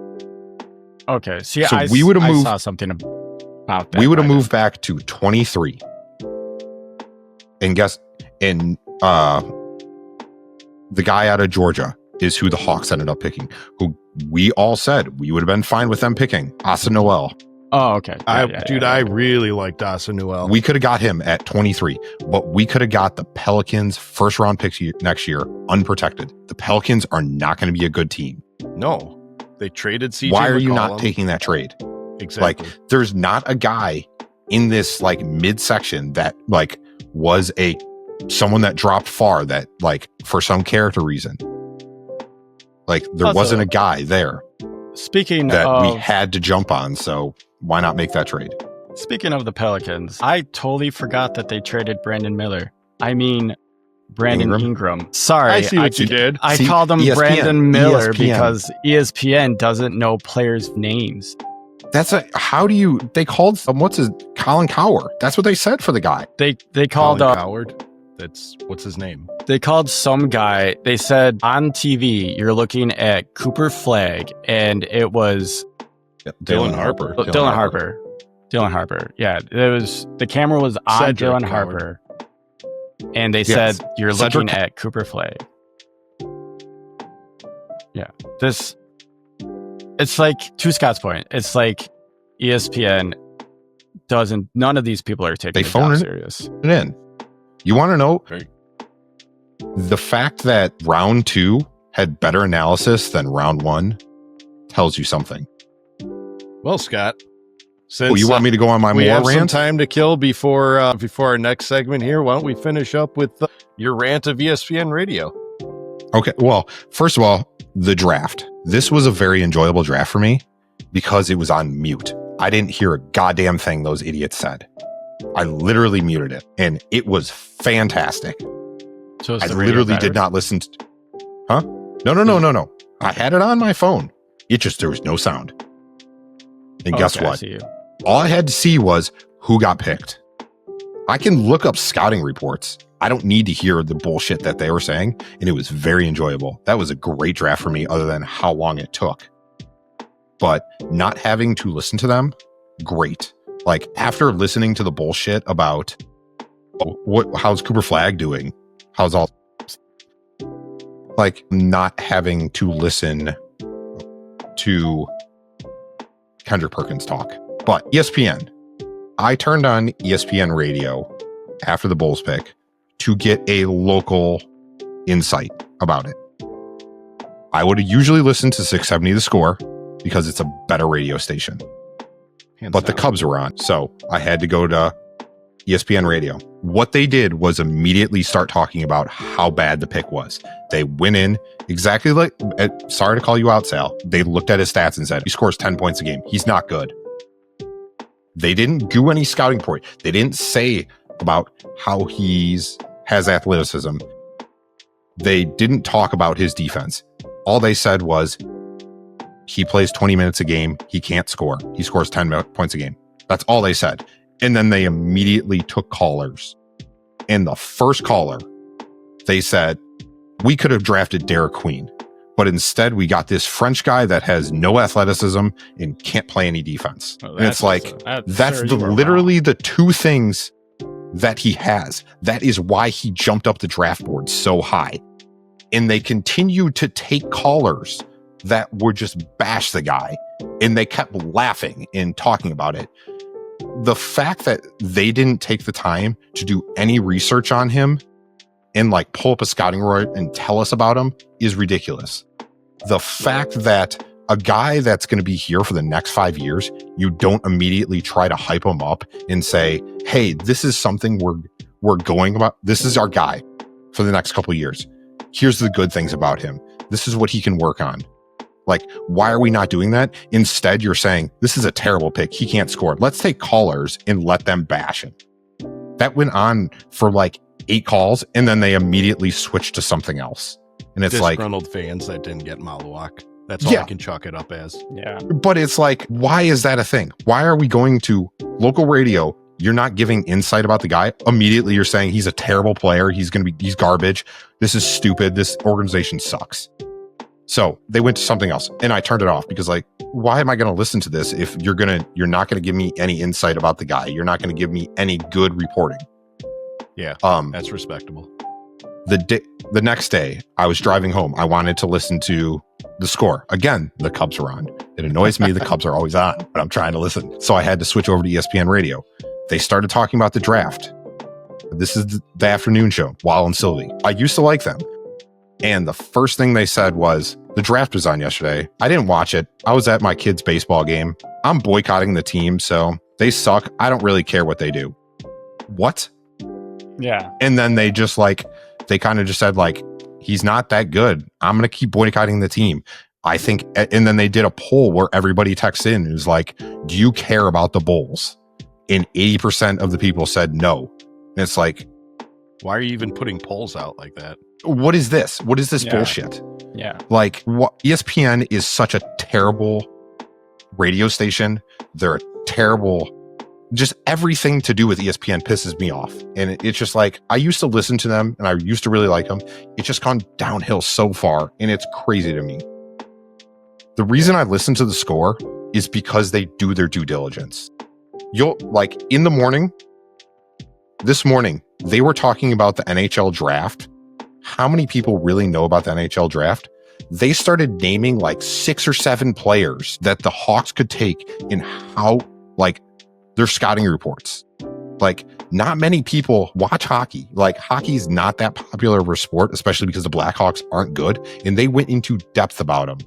Okay. See, so I saw something about that. We would have moved back to 23. And the guy out of Georgia is who the Hawks ended up picking, who we all said we would have been fine with them picking, Asa Noel. Oh, okay. I really liked Asa Noel. We could have got him at 23, but we could have got the Pelicans first round picks next year unprotected. The Pelicans are not going to be a good team. No, they traded CJ. Why are you not taking that trade? Exactly. Like, there's not a guy in this like midsection that like was someone that dropped far that like for some character reason. Like there wasn't a guy there. Speaking that of, we had to jump on, so why not make that trade? Speaking of the Pelicans, I totally forgot that they traded Brandon Ingram. Sorry, I see what you did. I called him ESPN, Brandon Miller because ESPN doesn't know players' names. They called Colin Coward. That's what they said for the guy. They called Colin Coward. What's his name? They called some guy. They said on TV, you're looking at Cooper Flagg, and it was Dylan Harper. Dylan Harper. Yeah, the camera was on Dylan Harper, and they said you're looking at Cooper Flagg. Yeah, it's like, to Scott's point, it's like ESPN doesn't. None of these people are taking it serious. You want to know the fact that round 2 had better analysis than round one tells you something. Well, Scott, since You want me to go on my we more have some rant? time to kill before our next segment here, why don't we finish up with your rant of ESPN Radio? Okay. Well, first of all, the draft. This was a very enjoyable draft for me because it was on mute. I didn't hear a goddamn thing those idiots said. I literally muted it, and it was fantastic. So I literally did not listen to... Huh? No. I had it on my phone. There was no sound. And guess what? All I had to see was who got picked. I can look up scouting reports. I don't need to hear the bullshit that they were saying, and it was very enjoyable. That was a great draft for me, other than how long it took. But not having to listen to them, great. Like, after listening to the bullshit about how's Cooper Flagg doing? How's all... Like, not having to listen to Kendrick Perkins talk. But ESPN. I turned on ESPN Radio after the Bulls pick to get a local insight about it. I would have usually listened to 670 The Score because it's a better radio station. But the Cubs were on, so I had to go to ESPN Radio. What they did was immediately start talking about how bad the pick was. They went in exactly like, sorry to call you out, Sal. They looked at his stats and said, he scores 10 points a game. He's not good. They didn't do any scouting report. They didn't say about how has athleticism. They didn't talk about his defense. All they said was, he plays 20 minutes a game. He can't score. He scores 10 points a game. That's all they said. And then they immediately took callers. And the first caller, they said, we could have drafted Derek Queen, but instead we got this French guy that has no athleticism and can't play any defense. Well, and it's like, that's literally the two things that he has. That is why he jumped up the draft board so high. And they continued to take callers that would just bash the guy. And they kept laughing and talking about it. The fact that they didn't take the time to do any research on him and like pull up a scouting report and tell us about him is ridiculous. The fact that a guy that's going to be here for the next 5 years, you don't immediately try to hype him up and say, hey, this is something we're going about. This is our guy for the next couple of years. Here's the good things about him. This is what he can work on. Like, why are we not doing that? Instead, you're saying, this is a terrible pick. He can't score. Let's take callers and let them bash him. That went on for like 8 calls, and then they immediately switched to something else. And it's like... disgruntled fans that didn't get Malawak. That's all I can chalk it up as. Yeah. But it's like, why is that a thing? Why are we going to local radio? You're not giving insight about the guy. Immediately, you're saying he's a terrible player. He's garbage. This is stupid. This organization sucks. So they went to something else, and I turned it off because, like, why am I going to listen to this if you're not going to give me any insight about the guy? You're not going to give me any good reporting. Yeah, that's respectable. The next day, I was driving home. I wanted to listen to The Score. Again, the Cubs were on. It annoys me. The Cubs are always on, but I'm trying to listen. So I had to switch over to ESPN Radio. They started talking about the draft. This is the afternoon show, Wall and Sylvie. I used to like them. And the first thing they said was, the draft was on yesterday. I didn't watch it. I was at my kid's baseball game. I'm boycotting the team, so they suck. I don't really care what they do. What? Yeah. And then they kind of just said, like, he's not that good. I'm going to keep boycotting the team. I think, and then they did a poll where everybody texts in and was like, do you care about the Bulls? And 80% of the people said no. And it's like, why are you even putting polls out like that? What is this? What is this bullshit? Yeah. Like, ESPN is such a terrible radio station. They're a terrible, just everything to do with ESPN pisses me off. And it's just like, I used to listen to them and I used to really like them. It's just gone downhill so far, and it's crazy to me. The reason I listen to The Score is because they do their due diligence. In the morning, this morning, they were talking about the NHL draft. How many people really know about the NHL draft? They started naming like 6 or 7 players that the Hawks could take in their scouting reports. Like, not many people watch hockey. Like, hockey's not that popular of a sport, especially because the Blackhawks aren't good, and they went into depth about them.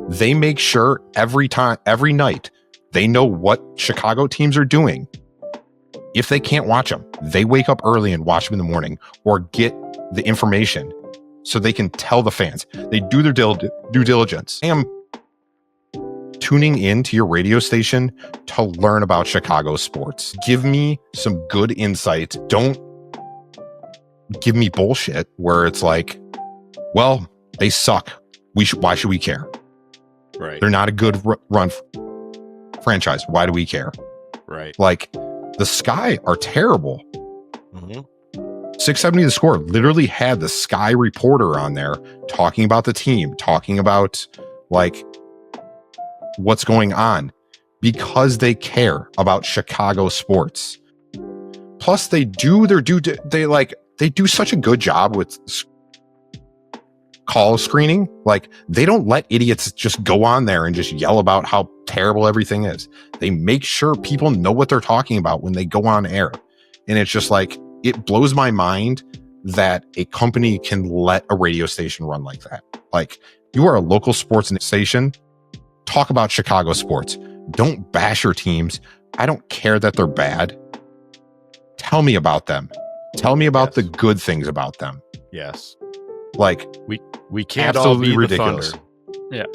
They make sure every night, they know what Chicago teams are doing. If they can't watch them, they wake up early and watch them in the morning, or get the information so they can tell the fans. They do their due diligence. I am tuning in to your radio station to learn about Chicago sports. Give me some good insight. Don't give me bullshit where it's like, well, they suck. Why should we care? Right. They're not a good run franchise. Why do we care? Right. Like, the Sky are terrible. Mm-hmm. 670 The Score literally had the Sky reporter on there talking about the team, talking about like what's going on, because they care about Chicago sports. Plus, they do they do such a good job with call screening. Like, they don't let idiots just go on there and just yell about how terrible everything is. They make sure people know what they're talking about when they go on air. And it's just like, it blows my mind that a company can let a radio station run like that. Like, you are a local sports station. Talk about Chicago sports. Don't bash your teams. I don't care that they're bad. Tell me about them. Tell me about the good things about them. Yes. Like, we can't all be ridiculous. the Thunder. Yeah.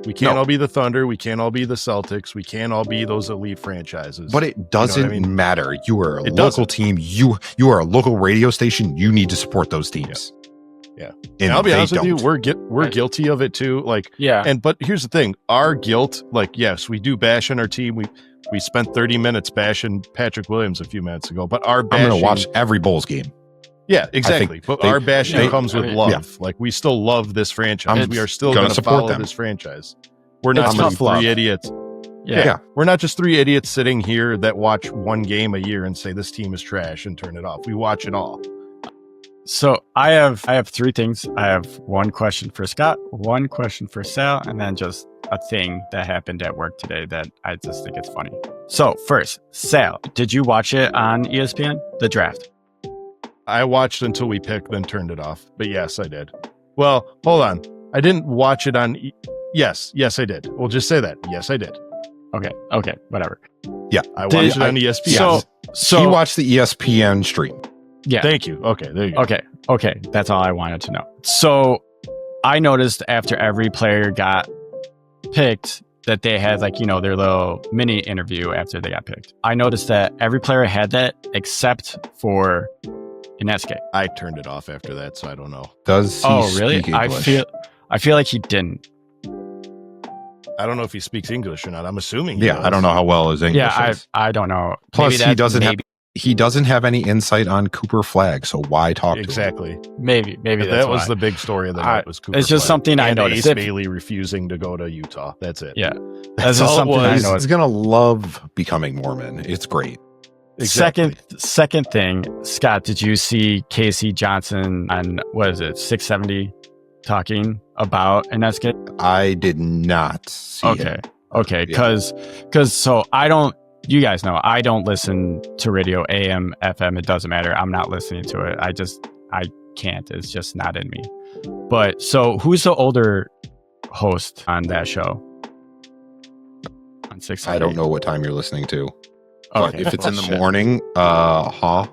We can't all be the Thunder. We can't all be the Celtics. We can't all be those elite franchises. But it doesn't matter. You are a local team. You are a local radio station. You need to support those teams. Yeah. And I'll be honest with you, we're guilty of it too. Like, but here's the thing. Our guilt, like, yes, we do bash on our team. We spent 30 minutes bashing Patrick Williams a few minutes ago, but our bashing, I'm going to watch every Bulls game. Yeah, exactly. But our bashing comes with love. Yeah. Like, we still love this franchise. We are still going to follow this franchise. We're not just three idiots. Yeah. We're not just three idiots sitting here that watch one game a year and say this team is trash and turn it off. We watch it all. So I have three things. I have one question for Scott, one question for Sal, and then just a thing that happened at work today that I just think it's funny. So first, Sal, did you watch it on ESPN, the draft? I watched until we picked, then turned it off. But yes, I did. Well, hold on. I didn't watch it on... Yes, I did. We'll just say that. Yes, I did. Okay, whatever. Yeah, I watched it on ESPN. So he watched the ESPN stream. Yeah. Thank you. Okay, there you go. Okay. That's all I wanted to know. So I noticed after every player got picked that they had, like, you know, their little mini interview after they got picked. I noticed that every player had that except for Essengue. I turned it off after that, so I don't know. Does he really? speak English? I feel like he didn't. I don't know if he speaks English or not. I'm assuming he does. I don't know how well his English is. I don't know. Plus, he doesn't have any insight on Cooper Flag, so why talk to him? Exactly. Maybe that was the big story of the night. Was Cooper it's just Flag. something I and noticed. Ace Bailey refusing to go to Utah. That's it. Yeah, that's all something it was. I noticed. He's gonna love becoming Mormon. It's great. Exactly. Second thing, Scott, did you see Casey Johnson on 670 talking about Essengue? I did not see it. Okay, because so I don't. You guys know I don't listen to radio, AM, FM. It doesn't matter. I'm not listening to it. I can't. It's just not in me. But so who's the older host on that show? On 670? I don't know what time you're listening to. Okay. If it's in the morning, I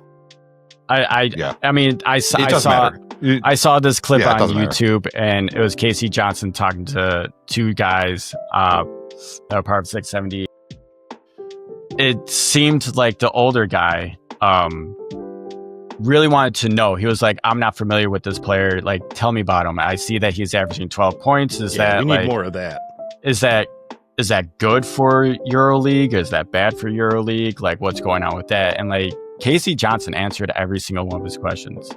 mean, I saw this clip on YouTube, and it was Casey Johnson talking to two guys that are part of 670. It seemed like the older guy really wanted to know. He was like, I'm not familiar with this player. Like, tell me about him. I see that he's averaging 12 points. We need more of that. Is that good for EuroLeague? Is that bad for EuroLeague? Like, what's going on with that? And like, Casey Johnson answered every single one of his questions.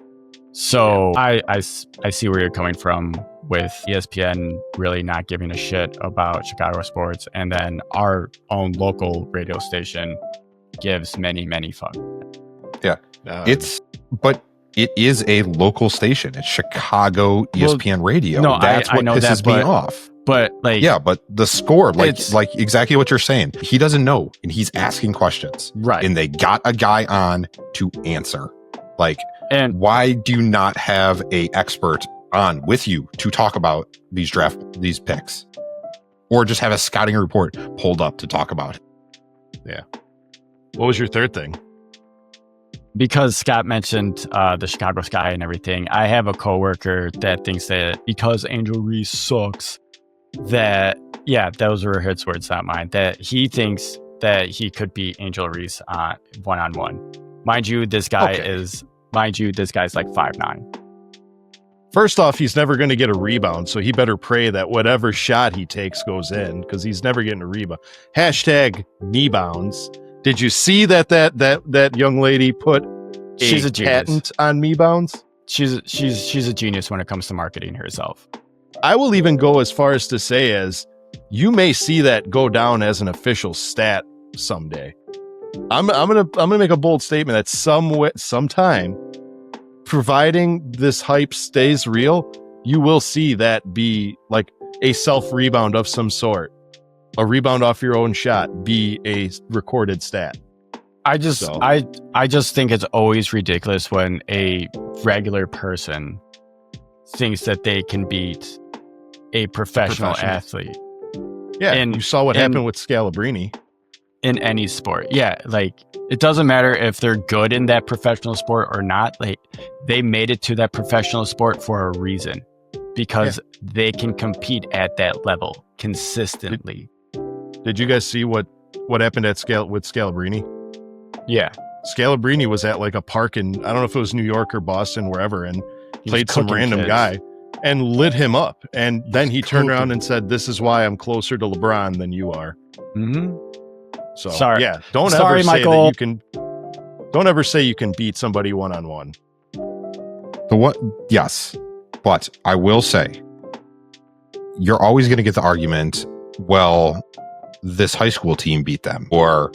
So I see where you're coming from with ESPN really not giving a shit about Chicago sports, and then our own local radio station gives many fuck. Yeah, but it is a local station. It's Chicago ESPN Radio. No, that's what pisses me off. But like, Yeah, but the score, It's- like exactly what you're saying. He doesn't know, and he's asking questions. right. And they got a guy on to answer. Like, And why do you not have a expert on with you to talk about these picks, or just have a scouting report pulled up to talk about it? What was your third thing? because Scott mentioned the Chicago Sky and everything, I have a coworker that thinks that because Angel Reese sucks, that, yeah, those were his words, not mine, that he thinks that he could beat Angel Reese on one-on-one. Mind you, this guy's like 5'9". First off, he's never going to get a rebound, so he better pray that whatever shot he takes goes in, because he's never getting a rebound. Hashtag knee bounds. Did you see that young lady put She's a genius. patent on me bounds? She's a genius when it comes to marketing herself. I will even go as far as to say as you may see that go down as an official stat someday. I'm gonna make a bold statement that sometime, providing this hype stays real, you will see that be like a self rebound of some sort, a rebound off your own shot, be a recorded stat. I just think it's always ridiculous when a regular person thinks that they can beat a professional athlete. Yeah, And- you saw what and- happened with Scalabrini. In any sport. Yeah, like it doesn't matter if they're good in that professional sport or not. Like they made it to that professional sport for a reason, because they can compete at that level consistently. Did you guys see what happened with Scalabrini? Yeah. Scalabrini was at like a park in, I don't know if it was New York or Boston, wherever, and He's played some cooking random kids. guy and lit him up. And then he turned Cooking. around and said, "This is why I'm closer to LeBron than you are." Mm-hmm. So Sorry. yeah, don't Sorry, ever say Michael. that you can. Don't ever say you can beat somebody one-on-one. Yes, but I will say, you're always going to get the argument, well, this high school team beat them, or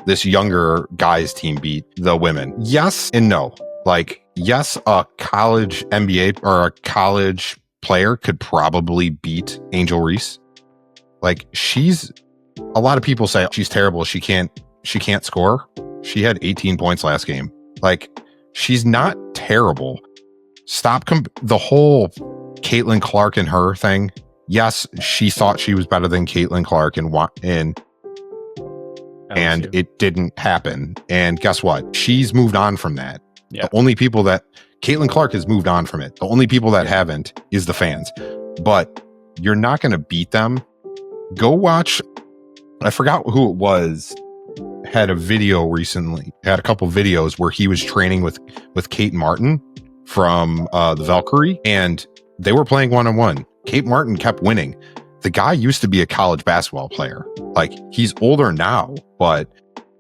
this younger guys team beat the women. Yes and no. Like, yes, a college NBA or a college player could probably beat Angel Reese. Like, a lot of people say she's terrible. She can't score. She had 18 points last game. Like, she's not terrible. Stop the whole Caitlin Clark and her thing. Yes, she thought she was better than Caitlin Clark and it didn't happen. And guess what? She's moved on from that. Yeah. The only people that Caitlin Clark has moved on from it. The only people that haven't is the fans. But you're not going to beat them. Go watch. I forgot who it was. Had a video recently. Had a couple videos where he was training with Kate Martin from the Valkyrie, and they were playing one-on-one. Kate Martin kept winning. The guy used to be a college basketball player. Like, he's older now, but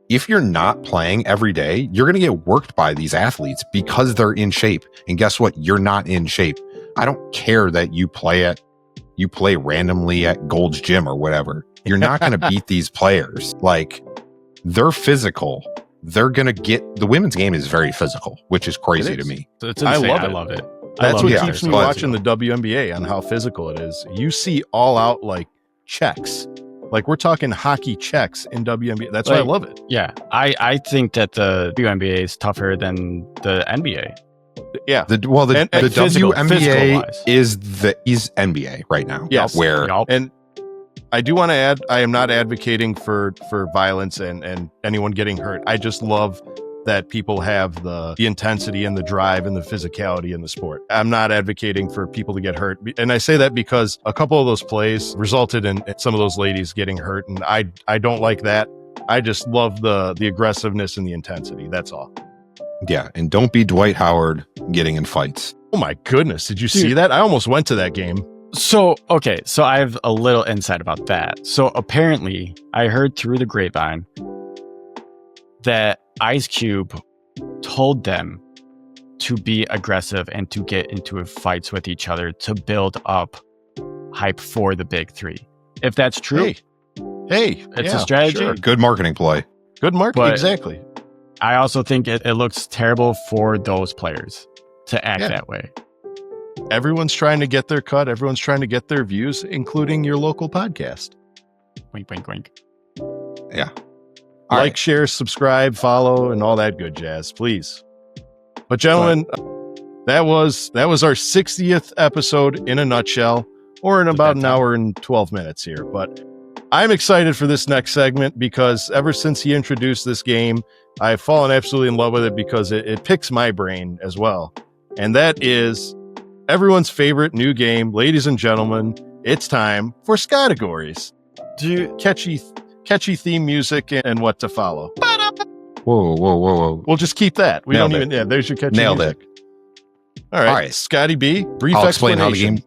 if you're not playing every day, you're going to get worked by these athletes because they're in shape. And guess what? You're not in shape. I don't care that you play randomly at Gold's Gym or whatever. You're not going to beat these players. Like, they're physical. They're going to the women's game is very physical, which is crazy to me. It's I insane. love I it. love it. That's what it. keeps me But- watching the WNBA on how physical it is. You see all out like checks. Like, we're talking hockey checks in WNBA. That's why I Like- love it. Yeah, I think that the WNBA is tougher than the NBA. Yeah. The And physical WNBA wise. is NBA right now. Yes. Where Yup. And I do want to add, I am not advocating for violence and anyone getting hurt. I just love that people have the intensity and the drive and the physicality in the sport. I'm not advocating for people to get hurt. And I say that because a couple of those plays resulted in some of those ladies getting hurt. And I don't like that. I just love the aggressiveness and the intensity. That's all. Yeah, and don't be Dwight Howard getting in fights. Oh my goodness. Did you see that? I almost went to that game. So I have a little insight about that. So apparently, I heard through the grapevine that Ice Cube told them to be aggressive and to get into fights with each other to build up hype for the big three. If that's true, Hey, it's a strategy. sure. Good marketing play. Good marketing. But- Exactly. I also think it looks terrible for those players to act Yeah. that way. everyone's trying to get their cut. Everyone's trying to get their views, including your local podcast. Wink, wink, wink. Yeah. Like, share, subscribe, follow, and all that good jazz, please. But gentlemen, that was our 60th episode in a nutshell, or in about an hour and 12 minutes here. But I'm excited for this next segment because ever since he introduced this game, I've fallen absolutely in love with it because it picks my brain as well. And that is everyone's favorite new game. Ladies and gentlemen, it's time for Skategories. Catchy theme music and what to follow. Whoa. We'll just keep that. We Nailed don't it. even. Yeah, there's your catchy Nailed music. All right, Scotty B. Brief I'll explanation. explain how the game.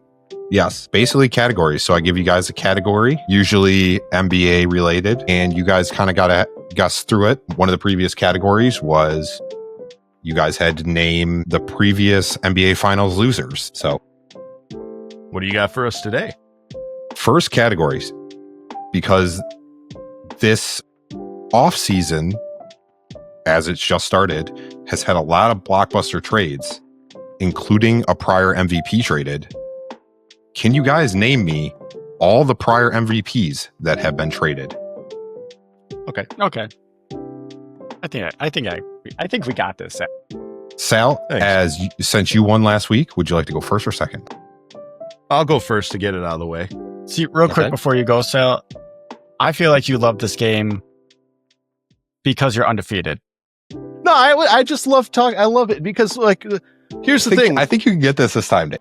Yes, basically categories. So I give you guys a category, usually NBA related, and you guys kind of got to guess through it. One of the previous categories was you guys had to name the previous NBA Finals losers. So What do you got for us today? first categories, because this off season, as it's just started, has had a lot of blockbuster trades, including a prior MVP traded. Can you guys name me all the prior MVPs that have been traded? Okay. I think we got this. Sal, Thanks. since you won last week, would you like to go first or second? I'll go first to get it out of the way. See, real quick Okay. before you go, Sal, I feel like you love this game because you're undefeated. No, I just love talking. I love it because, like, here's the thing. I think you can get this time, Dave.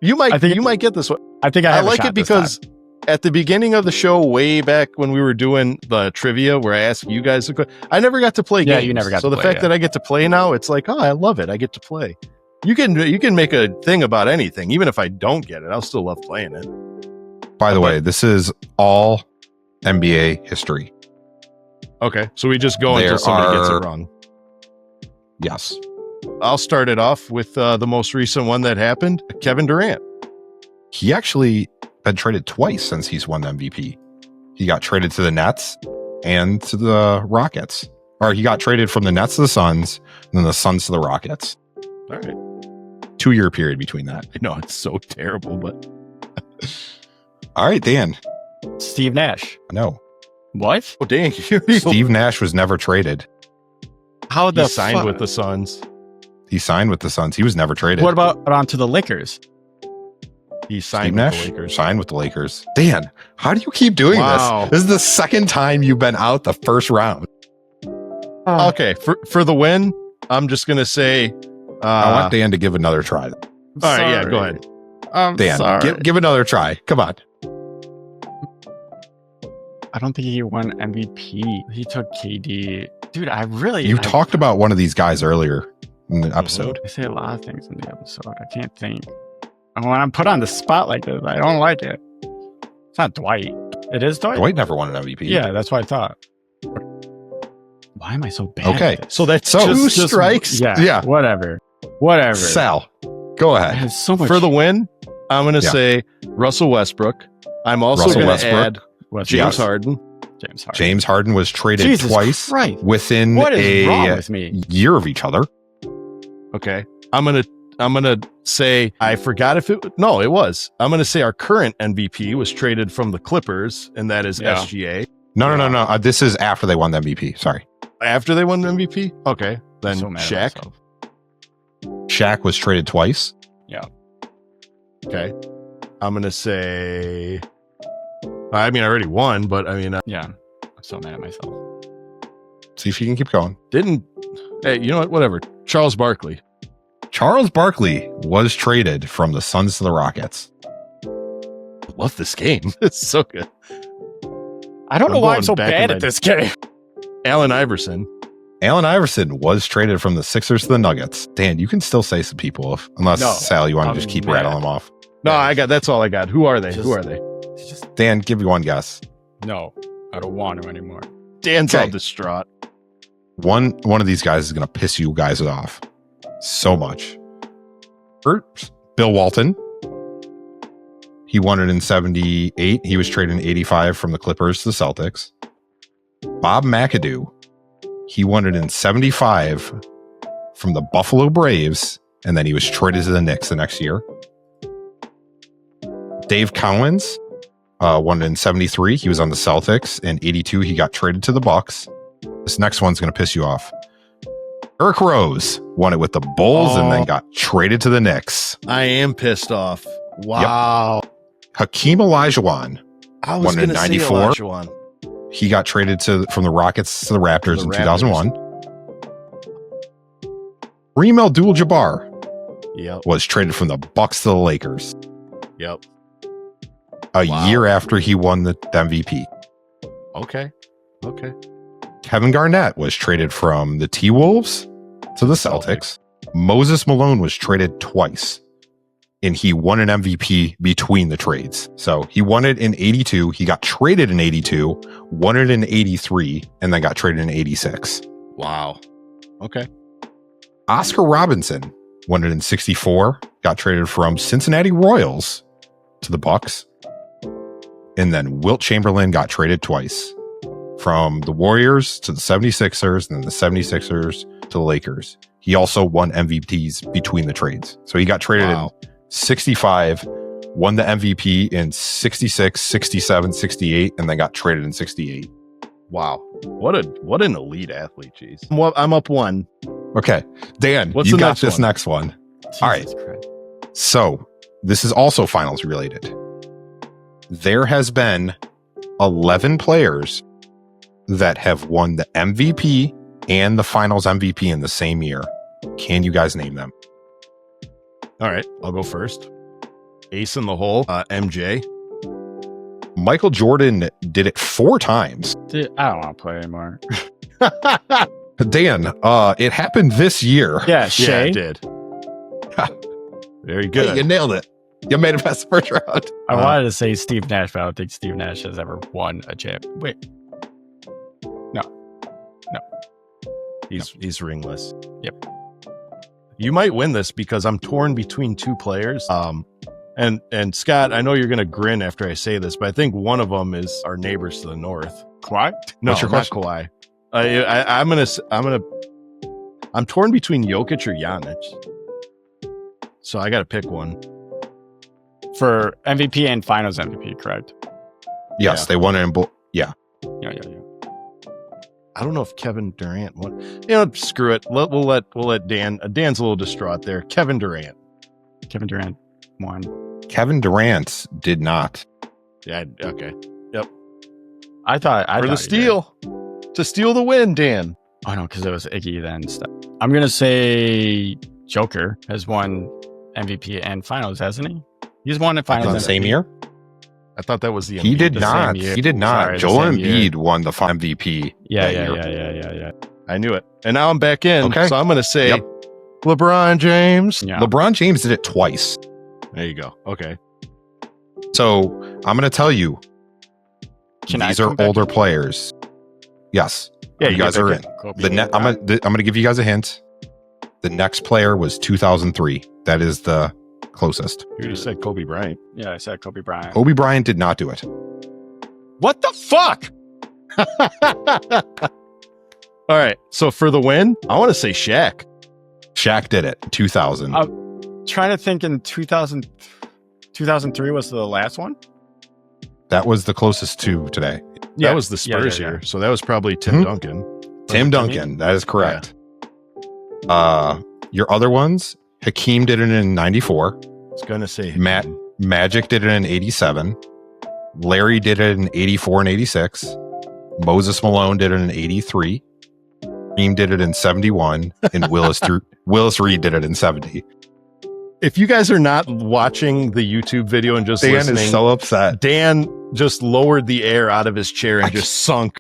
You might get this one. I think I I have a like shot it this because time. at the beginning of the show, way back when we were doing the trivia, where I asked you guys, I never got to play Yeah, games. you never got so to the play, fact that I get to play now, it's like, oh, I love it. I get to play. You can make a thing about anything, even if I don't get it. I'll still love playing it. By the way, this is all NBA history. Okay, so we just go until somebody gets it wrong. Yes. I'll start it off with the most recent one that happened, Kevin Durant. He actually been traded twice since he's won the MVP. He got traded to the Nets and to the Rockets. Or he got traded from the Nets to the Suns, and then the Suns to the Rockets. All right. 2-year period between that. I know it's so terrible, but All right, Dan. Steve Nash. No. What? oh dang, Steve Nash was never traded. How he the signed fuck? with the Suns. He signed with the Suns. He was never traded. What about onto the Lakers? He Steve signed with Nash? the Lakers. Signed with the Lakers. Dan, how do you keep doing Wow. this? This is the second time you've been out the first round. Okay, for the win, I'm just gonna say. I want Dan to give another try. All right, yeah, go ahead. I'm Dan, sorry. give another try. Come on. I don't think he won MVP. He took KD. Dude, I really... You I- talked about one of these guys earlier in the episode. I say a lot of things in the episode. I can't think. And when I'm put on the spot like this, I don't like it. It's not Dwight. It is Dwight? Dwight never won an MVP. Yeah, that's what I thought. Why am I so bad? Okay. at this? So that's So- two Just- strikes. Yeah, Yeah. Whatever. Sal, go I ahead. had so much. For the win, I'm gonna Yeah. say Russell Westbrook. I'm also Russell gonna Westbrook. add What's James Yes. Harden. James Harden. James Harden was traded Jesus twice Christ. within What is wrong a with me? year of each other. Okay, I'm gonna say I forgot if it. No, it was. I'm gonna say our current MVP was traded from the Clippers, and that is Yeah. SGA. No. This is after they won the MVP. Sorry. After they won the MVP, okay, then So mad at Shaq. myself. Shaq was traded twice. Okay, I'm gonna say. I mean, I already won, but I mean, Yeah. I'm so mad at myself. See if you can keep going. didn't. Hey, you know what? Whatever. Charles Barkley. Charles Barkley was traded from the Suns to the Rockets. Love this game. It's so good. I don't know I'm why going I'm so back in bad my- at this game. Allen Iverson. Allen Iverson was traded from the Sixers to the Nuggets. Dan, you can still say some people, unless No, Sal, you want to I'm just keep mad. rattling them off. No, I got. That's all I got. Who are they? Just- Who are they? It's just Dan, give me one guess. no. I don't want to anymore. Dan's Okay. all distraught. One of these guys is going to piss you guys off so much. Bill Walton. He won it in 78. He was traded in 85 from the Clippers to the Celtics. Bob McAdoo. He won it in 75 from the Buffalo Braves, and then he was traded to the Knicks the next year. Dave Cowens won it in 73. He was on the Celtics. In 82, he got traded to the Bucks. This next one's going to piss you off. Eric Rose won it with the Bulls and then got traded to the Knicks. I am pissed off. Wow. Yep. Hakeem Olajuwon I was won it in going to say 94. Olajuwon. He got traded from the Rockets to the Raptors in 2001. Kareem Abdul-Jabbar was traded from the Bucks to the Lakers. Yep. A year after he won the MVP. Okay. Kevin Garnett was traded from the T-Wolves to the Celtics. Moses Malone was traded twice, and he won an MVP between the trades. So he won it in 82. He got traded in 82, won it in 83, and then got traded in 86. Wow. Okay. Oscar Robinson won it in 64, got traded from Cincinnati Royals to the Bucks. And then Wilt Chamberlain got traded twice from the Warriors to the 76ers and then the 76ers to the Lakers. He also won MVPs between the trades. So he got traded in 65, won the MVP in 66, 67, 68, and then got traded in 68. Wow. What an elite athlete, jeez. I'm up one. Okay. Dan, What's you the got next this one? next one. Jesus All right. Christ. So this is also finals related. There has been 11 players that have won the MVP and the finals MVP in the same year. Can you guys name them? All right. I'll go first. Ace in the hole. MJ. Michael Jordan did it 4 times. Dude, I don't want to play anymore. Dan, it happened this year. Yeah, Yeah, Shay. it did. Very good. Hey, you nailed it. You made it past the first round. I wanted to say Steve Nash, but I don't think Steve Nash has ever won a champ. Wait. He's ringless. Yep. You might win this because I'm torn between 2 players. And Scott, I know you're going to grin after I say this, but I think one of them is our neighbors to the north. Kawhi? No, What's your not question? Kawhi. I'm torn between Jokic or Giannis. So I got to pick one. For MVP and finals MVP, correct? Yes, Yeah. they won it in both. Yeah. Yeah. I don't know if Kevin Durant won. Screw it. We'll let Dan. Dan's a little distraught there. Kevin Durant. Kevin Durant won. Kevin Durant did not. Yeah. Okay. I thought For the he did. steal. To steal the win, Dan. Oh no, because it was Iggy then. I'm gonna say Joker has won MVP and finals, hasn't he? He's won at finals The MVP. same year? I thought that was the He MVP. did the not. same year. He did not. Sorry, the Joel same year. Embiid won the MVP. Yeah. that year. I knew it. And now I'm back in. Okay. So I'm going to say Yep. LeBron James. Yeah. LeBron James did it twice. There you go. Okay. So I'm going to tell you, Can I these come are back? older players. Yes. Yeah, you guys are in. I'm going to give you guys a hint. The next player was 2003. That is the closest. You just said Kobe Bryant. Yeah, I said Kobe Bryant. Kobe Bryant did not do it. What the fuck? All right. So for the win, I want to say Shaq. Shaq did it. 2000. Trying to think in 2003 was the last one. That was the closest to today. That was the Yeah, Spurs yeah. year. So that was probably Tim Mhm. Duncan. Tim Duncan. That is correct. Your other ones, Hakeem did it in 94. I was going to say Matt Magic did it in 87. Larry did it in 84 and 86. Moses Malone did it in 83. Kareem did it in 71. And Willis Reed did it in 70. If you guys are not watching the YouTube video and just Dan listening, is so upset. Dan just lowered the air out of his chair and just sunk.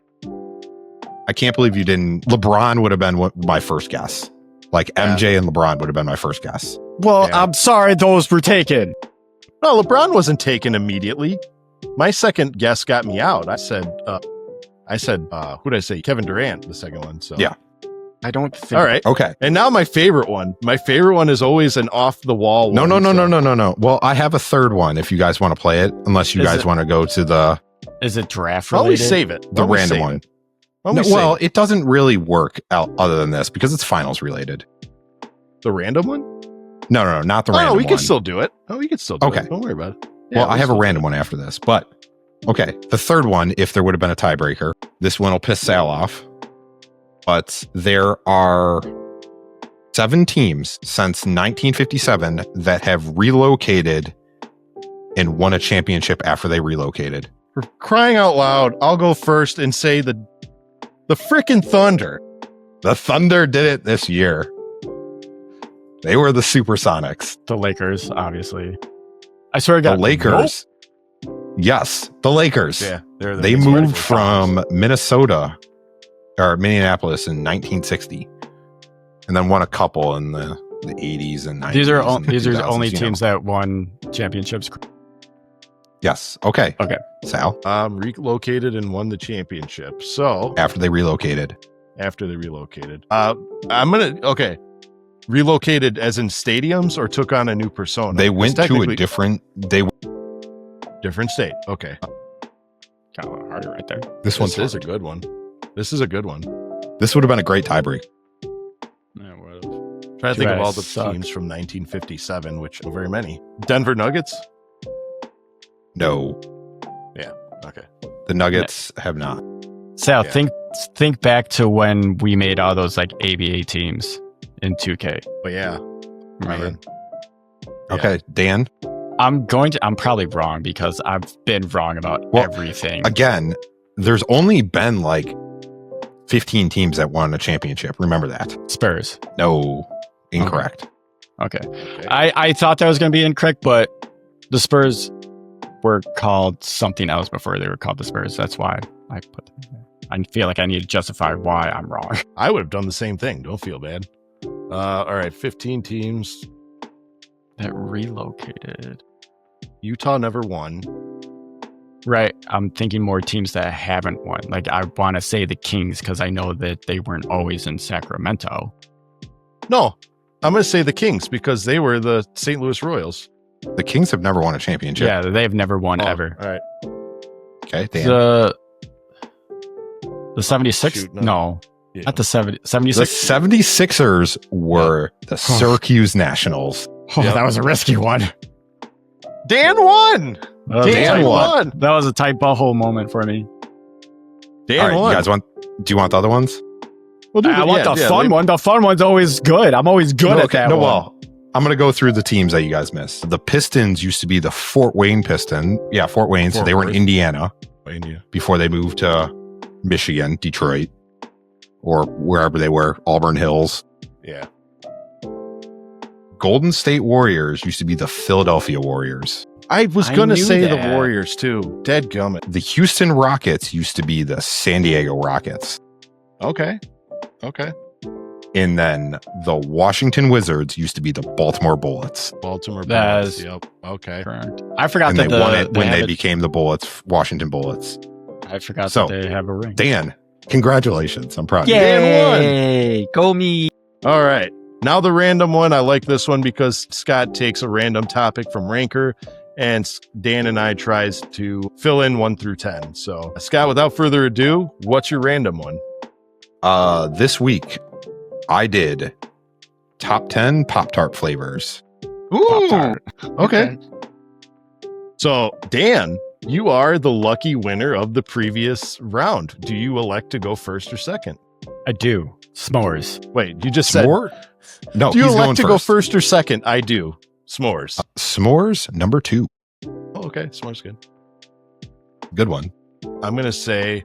I can't believe you didn't. LeBron would have been my first guess. Like MJ and LeBron would have been my first guess. Well, Yeah. I'm sorry those were taken. No, LeBron wasn't taken immediately. My second guess got me out. I said, who did I say? Kevin Durant, the second one. So Yeah. I don't think. All right. Okay. And now my favorite one. My favorite one is always an off the wall one. No. Well, I have a third one if you guys want to play it, unless you Is guys it- want to go to the Is it draft Why don't we related? save it? the Why don't we random save one. it? Why don't we No, well, save it? it doesn't really work out other than this because it's finals related. The random one? No, not the Oh, random we one. can still do it. Oh, we can still do Okay. it. Don't worry about it. Well, I have a random one after this, but okay. The third one, if there would have been a tiebreaker, this one will piss Sal off. But there are 7 teams since 1957 that have relocated and won a championship after they relocated. For crying out loud, I'll go first and say the frickin' Thunder. The Thunder did it this year. They were the Supersonics. The Lakers, obviously. I swear to God. The Lakers. Yes, the Lakers. Yeah, They moved from Minnesota or Minneapolis in 1960 and then won a couple in the 80s and 90s. These are the 2000s, only teams that won championships. Yes. Okay. Okay. Sal? Relocated and won the championship. So After they relocated. Okay. Relocated as in stadiums or took on a new persona? They went to a different state. Okay. Got a little harder right there. This one's is a good one. This is a good one. This would have been a great tiebreak. Yeah, well, Trying to think of all the suck. teams from 1957, which are very many. Denver Nuggets? No, Okay. the Nuggets have not. Sal, Yeah. think back to when we made all those like ABA teams in 2K. But yeah. Remember? Man. Okay, Dan. I'm probably wrong because I've been wrong about everything. Again, there's only been like 15 teams that won a championship. Remember that. Spurs. No, incorrect. Okay. I thought that was going to be incorrect, but the Spurs were called something else before they were called the Spurs. That's why I put them there. I feel like I need to justify why I'm wrong. I would have done the same thing. Don't feel bad. All right. 15 teams. That relocated. Utah never won. Right. I'm thinking more teams that haven't won. Like I want to say the Kings because I know that they weren't always in Sacramento. No, I'm going to say the Kings because they were the St. Louis Royals. The Kings have never won a championship. Yeah, they've never won ever. All right. Okay, Dan. The 76? Shoot, no. Yeah. Not the 76. The 76ers were the Syracuse Nationals. Oh, Yep. that was a risky one. Dan won. Dan won. That was a tight butthole moment for me. Dan All right, won. you guys do you want the other ones? We'll I want the fun one. The fun one's always good. I'm always good at that one. Well, I'm going to go through the teams that you guys missed. The Pistons used to be the Fort Wayne Piston. Yeah, Fort Wayne. So Fort they were in Worth. Indiana India. before they moved to Michigan, Detroit, or wherever they were, Auburn Hills. Yeah. Golden State Warriors used to be the Philadelphia Warriors. I was I going to knew say the that. Warriors too. Dadgummit. The Houston Rockets used to be the San Diego Rockets. Okay. And then the Washington Wizards used to be the Baltimore Bullets. Baltimore That's- Bullets. Yep. Okay. Correct. I forgot And that they won it when have they it- became the Bullets, Washington Bullets. I forgot So, that they have a ring. Dan, congratulations. I'm proud of you. Yay! Go me. All right. Now the random one. I like this one because Scott takes a random topic from Ranker and Dan and I tries to fill in 1 through 10. So Scott, without further ado, what's your random one? This week, I did top 10 Pop-Tart flavors. Pop-Tart. Okay. So Dan, you are the lucky winner of the previous round. Do you elect to go first or second? I do. S'mores. Wait, you just said, S'more? No, do you he's going elect to first. go first or second? I do. S'mores. S'mores, number 2. Oh, okay. S'mores good. Good one. I'm going to say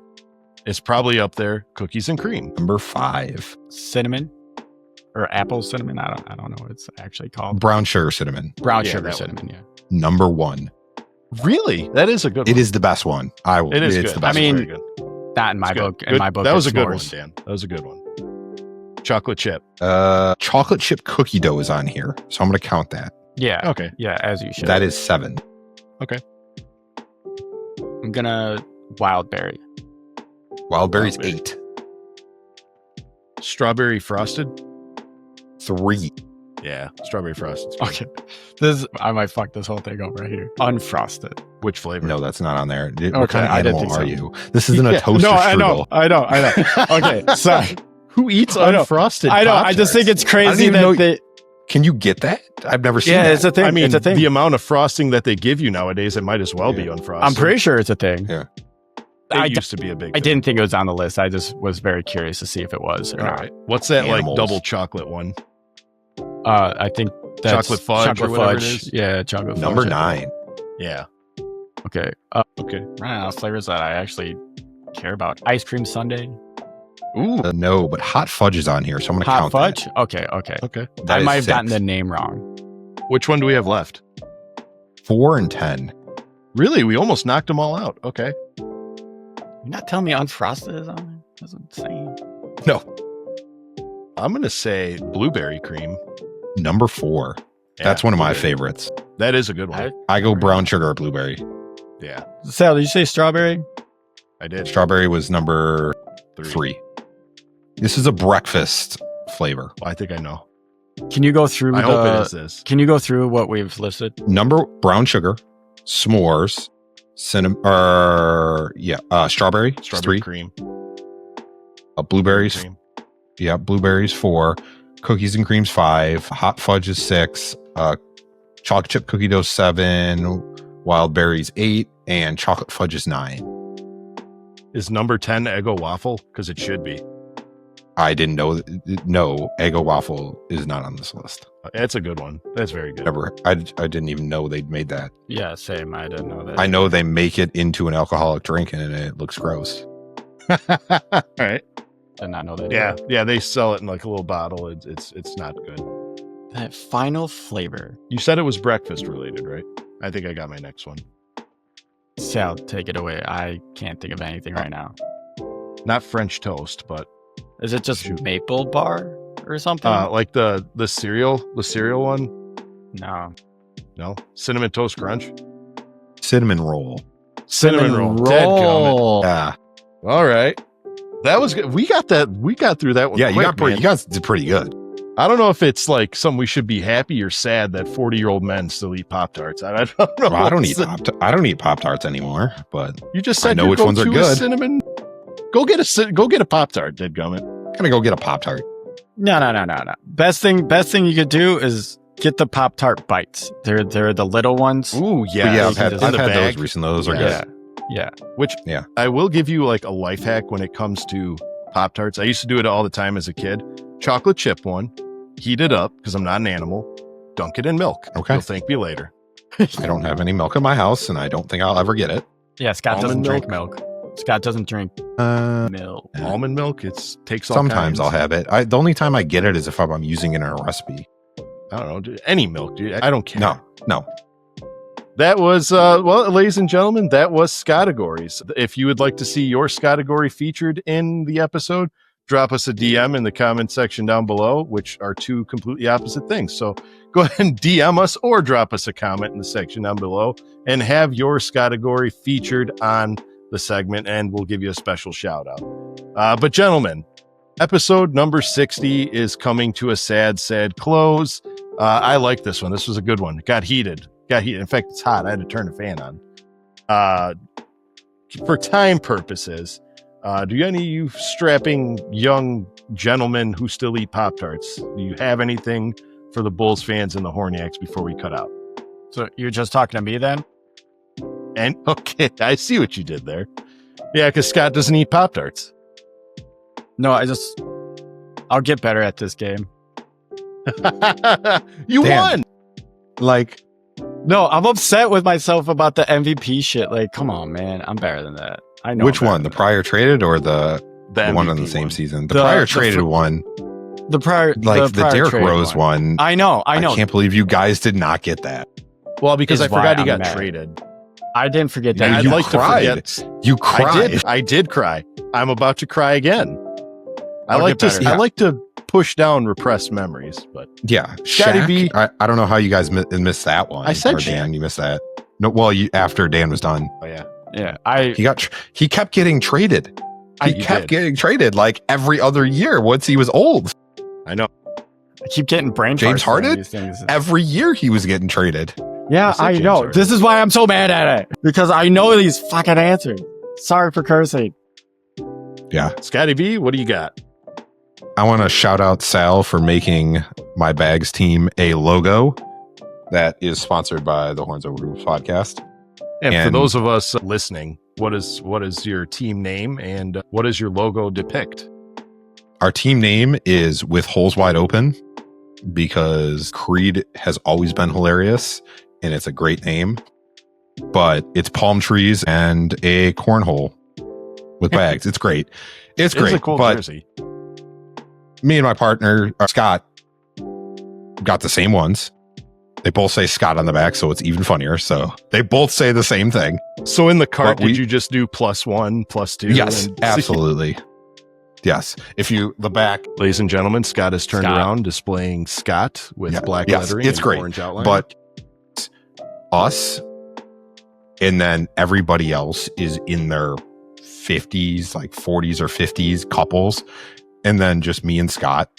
it's probably up there. Cookies and cream. Number 5. Cinnamon. Or apple cinnamon. I don't know what it's actually called. Brown sugar cinnamon. Brown Yeah, sugar that cinnamon, yeah. Number 1. Really? That is a good one. It is the best one. It is it's good. the best I mean, Very good. Not in my It's good. book. In Good. my book, that was a it's good one, s'mores. Dan. That was a good one. Chocolate chip. chocolate chip cookie dough is on here. So I'm going to count that. Yeah. Okay. Yeah, as you should. That is 7. I'm gonna wild berry. Wildberry's Wildberry. 8. Strawberry frosted. 3. Yeah. Strawberry frosted. Okay. I might fuck this whole thing up right here. Unfrosted. Which flavor? No, that's not on there. What Okay, kind of I didn't animal think are so. you? This isn't a Yeah. toaster No, strudel. I know. Okay, sorry. Who eats I know. unfrosted? I know. I just think it's I don't crazy even that know- they. Can you get that? I've never seen that. it's a thing. I mean, it's a thing. the amount of frosting that they give you nowadays, it might as well be unfrosted. I'm pretty sure it's a thing. Yeah. It used to be a big I thing. didn't think it was on the list. I just was very curious to see if it was or All not. right. What's that Animals. like double chocolate one? I think that's Chocolate fudge or whatever it is? Yeah, chocolate fudge. Number 9. Yeah. Okay. Okay. Running out of flavors that I actually care about. Ice cream sundae. Ooh. No, but hot fudge is on here, so I'm going to Hot count fudge? that. Okay. Okay. That I is might have 6. gotten the name wrong. Which one do we have left? 4 and 10. Really? We almost knocked them all out. Okay. You're not telling me unfrosted is on there? That's insane. No. I'm going to say blueberry cream. Number 4. That's Yeah, one of my blueberry. favorites. That is a good one. I go brown sugar or blueberry. Yeah, Sal, did you say strawberry? I did. Strawberry was number 3. This is a breakfast flavor. I think I know. Can you go through I hope it is this. Can you go through what we've listed? Number brown sugar, s'mores, cinnamon, strawberry, Strawberry 3, cream. blueberries, Cream. blueberries 4, cookies and creams 5, hot fudge is 6, chocolate chip cookie dough 7, wild berries 8, and chocolate fudge is 9. Is number 10 Eggo waffle? Because it should be. I didn't know. No, Eggo waffle is not on this list. It's a good one. That's very good. I didn't even know they'd made that. Yeah, same. I didn't know that. I know they make it into an alcoholic drink and it looks gross. All right. Did not know that. Yeah. They sell it in like a little bottle. It's not good. That final flavor. You said it was breakfast related, right? I think I got my next one. Sal, take it away. I can't think of anything right now. Not French toast, but Is it just maple bar or something? like the cereal one. No. No, cinnamon toast crunch. Cinnamon roll. Cinnamon roll. Dadgummit. Yeah. All right. That was good. We got through that one. Yeah, you quick, guys did pretty good. I don't know if it's like something we should be happy or sad that 40-year-old men still eat Pop-Tarts. I don't know. Well, I don't eat Pop-Tarts anymore, but You just said I know your which ones are go-to is good. Cinnamon. Go get a Pop-Tart, dadgummit. I'm gonna go get a Pop-Tart. No. Best thing you could do is get the Pop-Tart bites. They're the little ones. Ooh, But yeah. yeah, I've had those recently. Those are Yeah. good. Yeah. Which Yeah. I will give you like a life hack when it comes to Pop-Tarts. I used to do it all the time as a kid. Chocolate chip one, heat it up because I'm not an animal. Dunk it in milk. Okay. You'll thank me later. I don't have any milk in my house, and I don't think I'll ever get it. Yeah, Scott doesn't Almond drink milk. Scott doesn't drink milk. Yeah. Almond milk, takes all Sometimes kinds. I'll have it. The only time I get it is if I'm using it in a recipe. I don't know, dude. Any milk, dude. I don't care. No. That was, well, ladies and gentlemen, that was Skategories. If you would like to see your Skategory featured in the episode, drop us a DM in the comment section down below, which are two completely opposite things. So go ahead and DM us or drop us a comment in the section down below and have your Skategory featured on the segment, and we'll give you a special shout out. But gentlemen, episode number 60 is coming to a sad close. I like this one. This was a good one. It got heated. In fact, it's hot. I had to turn the fan on. For time purposes, do any of you strapping young gentlemen who still eat Pop-Tarts, do you have anything for the Bulls fans and the Horniacs before we cut out? So you're just talking to me then? And okay, I see what you did there. Yeah, because Scott doesn't eat Pop-Tarts. No, I'll get better at this game. You Damn. won. Like, No, I'm upset with myself about the MVP shit. Like, come on, man. I'm better than that. I know. which I'm better one? The than prior traded or the one in MVP the same one. season? The The- prior the traded one, that. The prior, like the prior Derrick trade Rose one. I know. I can't believe you guys did not get that. Well, because Is I forgot he why got I'm mad. traded. I didn't forget that. Yeah, I'd you like cried. to forget. You cried. I did cry. I'm about to cry again. I'll get better. I like to push down repressed memories, but Yeah, Scotty Shaq. B. I don't know how you guys missed that one. I said Or Shaq. Dan, you missed that. No, well, after Dan was done, oh yeah, Yeah, he kept getting traded. He You kept did. getting traded like every other year once he was old. I know. I keep getting brain James farts saying Harden? these things. Every year he was getting traded. Yeah, said I James know. Harden. This is why I'm so mad at it. Because I know these fucking answers. Sorry for cursing. Yeah, Scotty B, what do you got? I want to shout out Sal for making my bags team a logo that is sponsored by the Horns Over Hoops podcast. And for And- those of us listening, what is your team name and what does your logo depict? Our team name is With Holes Wide Open because Creed has always been hilarious and it's a great name, but it's palm trees and a cornhole with bags. It's great. It's great. It's a cool but jersey. me and my partner, Scott, got the same ones. They both say Scott on the back, so it's even funnier. So they both say the same thing. So in the cart, But we- did you just do +1, +2? Yes, and- absolutely. Yes. If you, the back, Ladies and gentlemen, Scott has turned Scott. around displaying Scott with Yeah. black Yes, lettering it's and great. orange outline. but us and then everybody else is in their 50s, like 40s or 50s couples. And then just me and Scott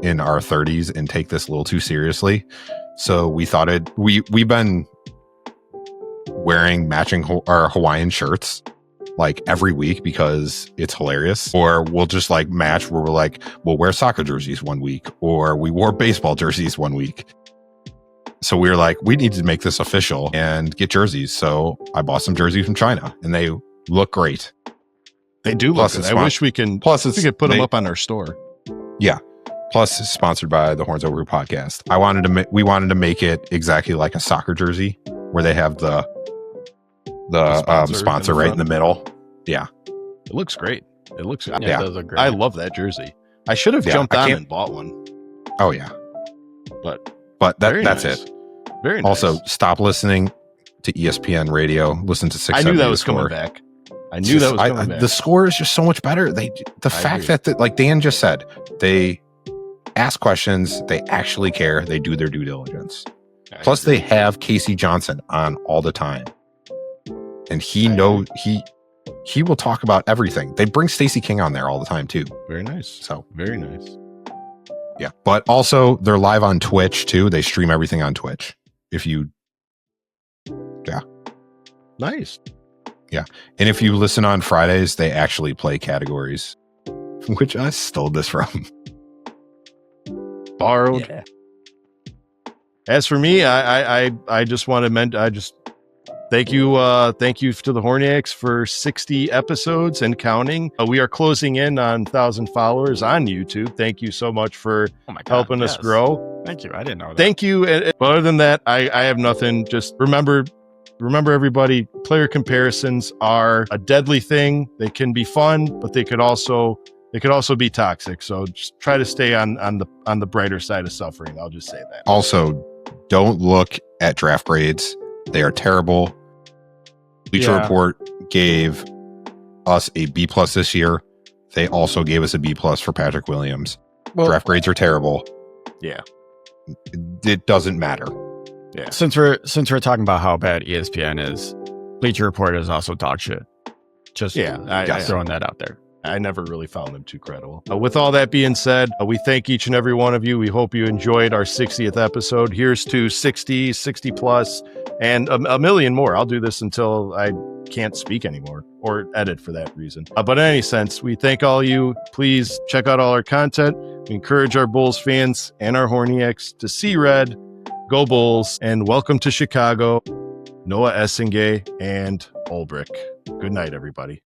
in our 30s and take this a little too seriously. So we thought we've been wearing matching our Hawaiian shirts like every week because it's hilarious. Or we'll just like match where we're like, we'll wear soccer jerseys one week, or we wore baseball jerseys one week. So we were like, we need to make this official and get jerseys. So I bought some jerseys from China and they look great. they do look Plus good. it's I fun. wish we can Plus we could put them they- up on our store. Plus it's sponsored by the Horns Over podcast. We wanted to make it exactly like a soccer jersey where they have the sponsor right in the middle. It looks great. It looks good. Yeah. Those are great. I love that jersey. I should have Yeah, jumped I on can't- and bought one. Oh yeah. But That's nice. it. Very nice. Also, stop listening to ESPN radio. Listen to 670 I knew that The was coming Score. back. I knew that was coming back. The score is just so much better. The fact agree. that like Dan just said, they ask questions, they actually care, they do their due diligence. I Plus, agree. they have Casey Johnson on all the time, and he I knows he will talk about everything. They bring Stacey King on there all the time too. Very nice. So Very nice. yeah, but also they're live on Twitch too. They stream everything on Twitch. If you Nice. and if you listen on Fridays, they actually play Categories, which I stole this from. Borrowed. Yeah. As for me, I just want to thank you to the Horniacs for 60 episodes and counting. We are closing in on 1,000 followers on YouTube. Thank you so much for Oh my God. helping us yes. grow. Thank you. I didn't know that. Thank you. But other than that, I have nothing. Just remember everybody, player comparisons are a deadly thing. They can be fun, but they could also be toxic. So just try to stay on the brighter side of suffering. I'll just say that. Also, don't look at draft grades. They are terrible. Bleacher Yeah. Report gave us a B+ this year. They also gave us a B+ for Patrick Williams. Draft grades are terrible. Yeah. It doesn't matter. Yeah. Since we're talking about how bad ESPN is, Bleacher Report is also dog shit. Just throwing that out there. I never really found them too credible. With all that being said, we thank each and every one of you. We hope you enjoyed our 60th episode. Here's to 60 plus, and a million more. I'll do this until I can't speak anymore or edit for that reason. But in any sense, we thank all you. Please check out all our content. We encourage our Bulls fans and our Horniacs to see red, go Bulls, and welcome to Chicago, Noa Essengue and Ulbrich. Good night, everybody.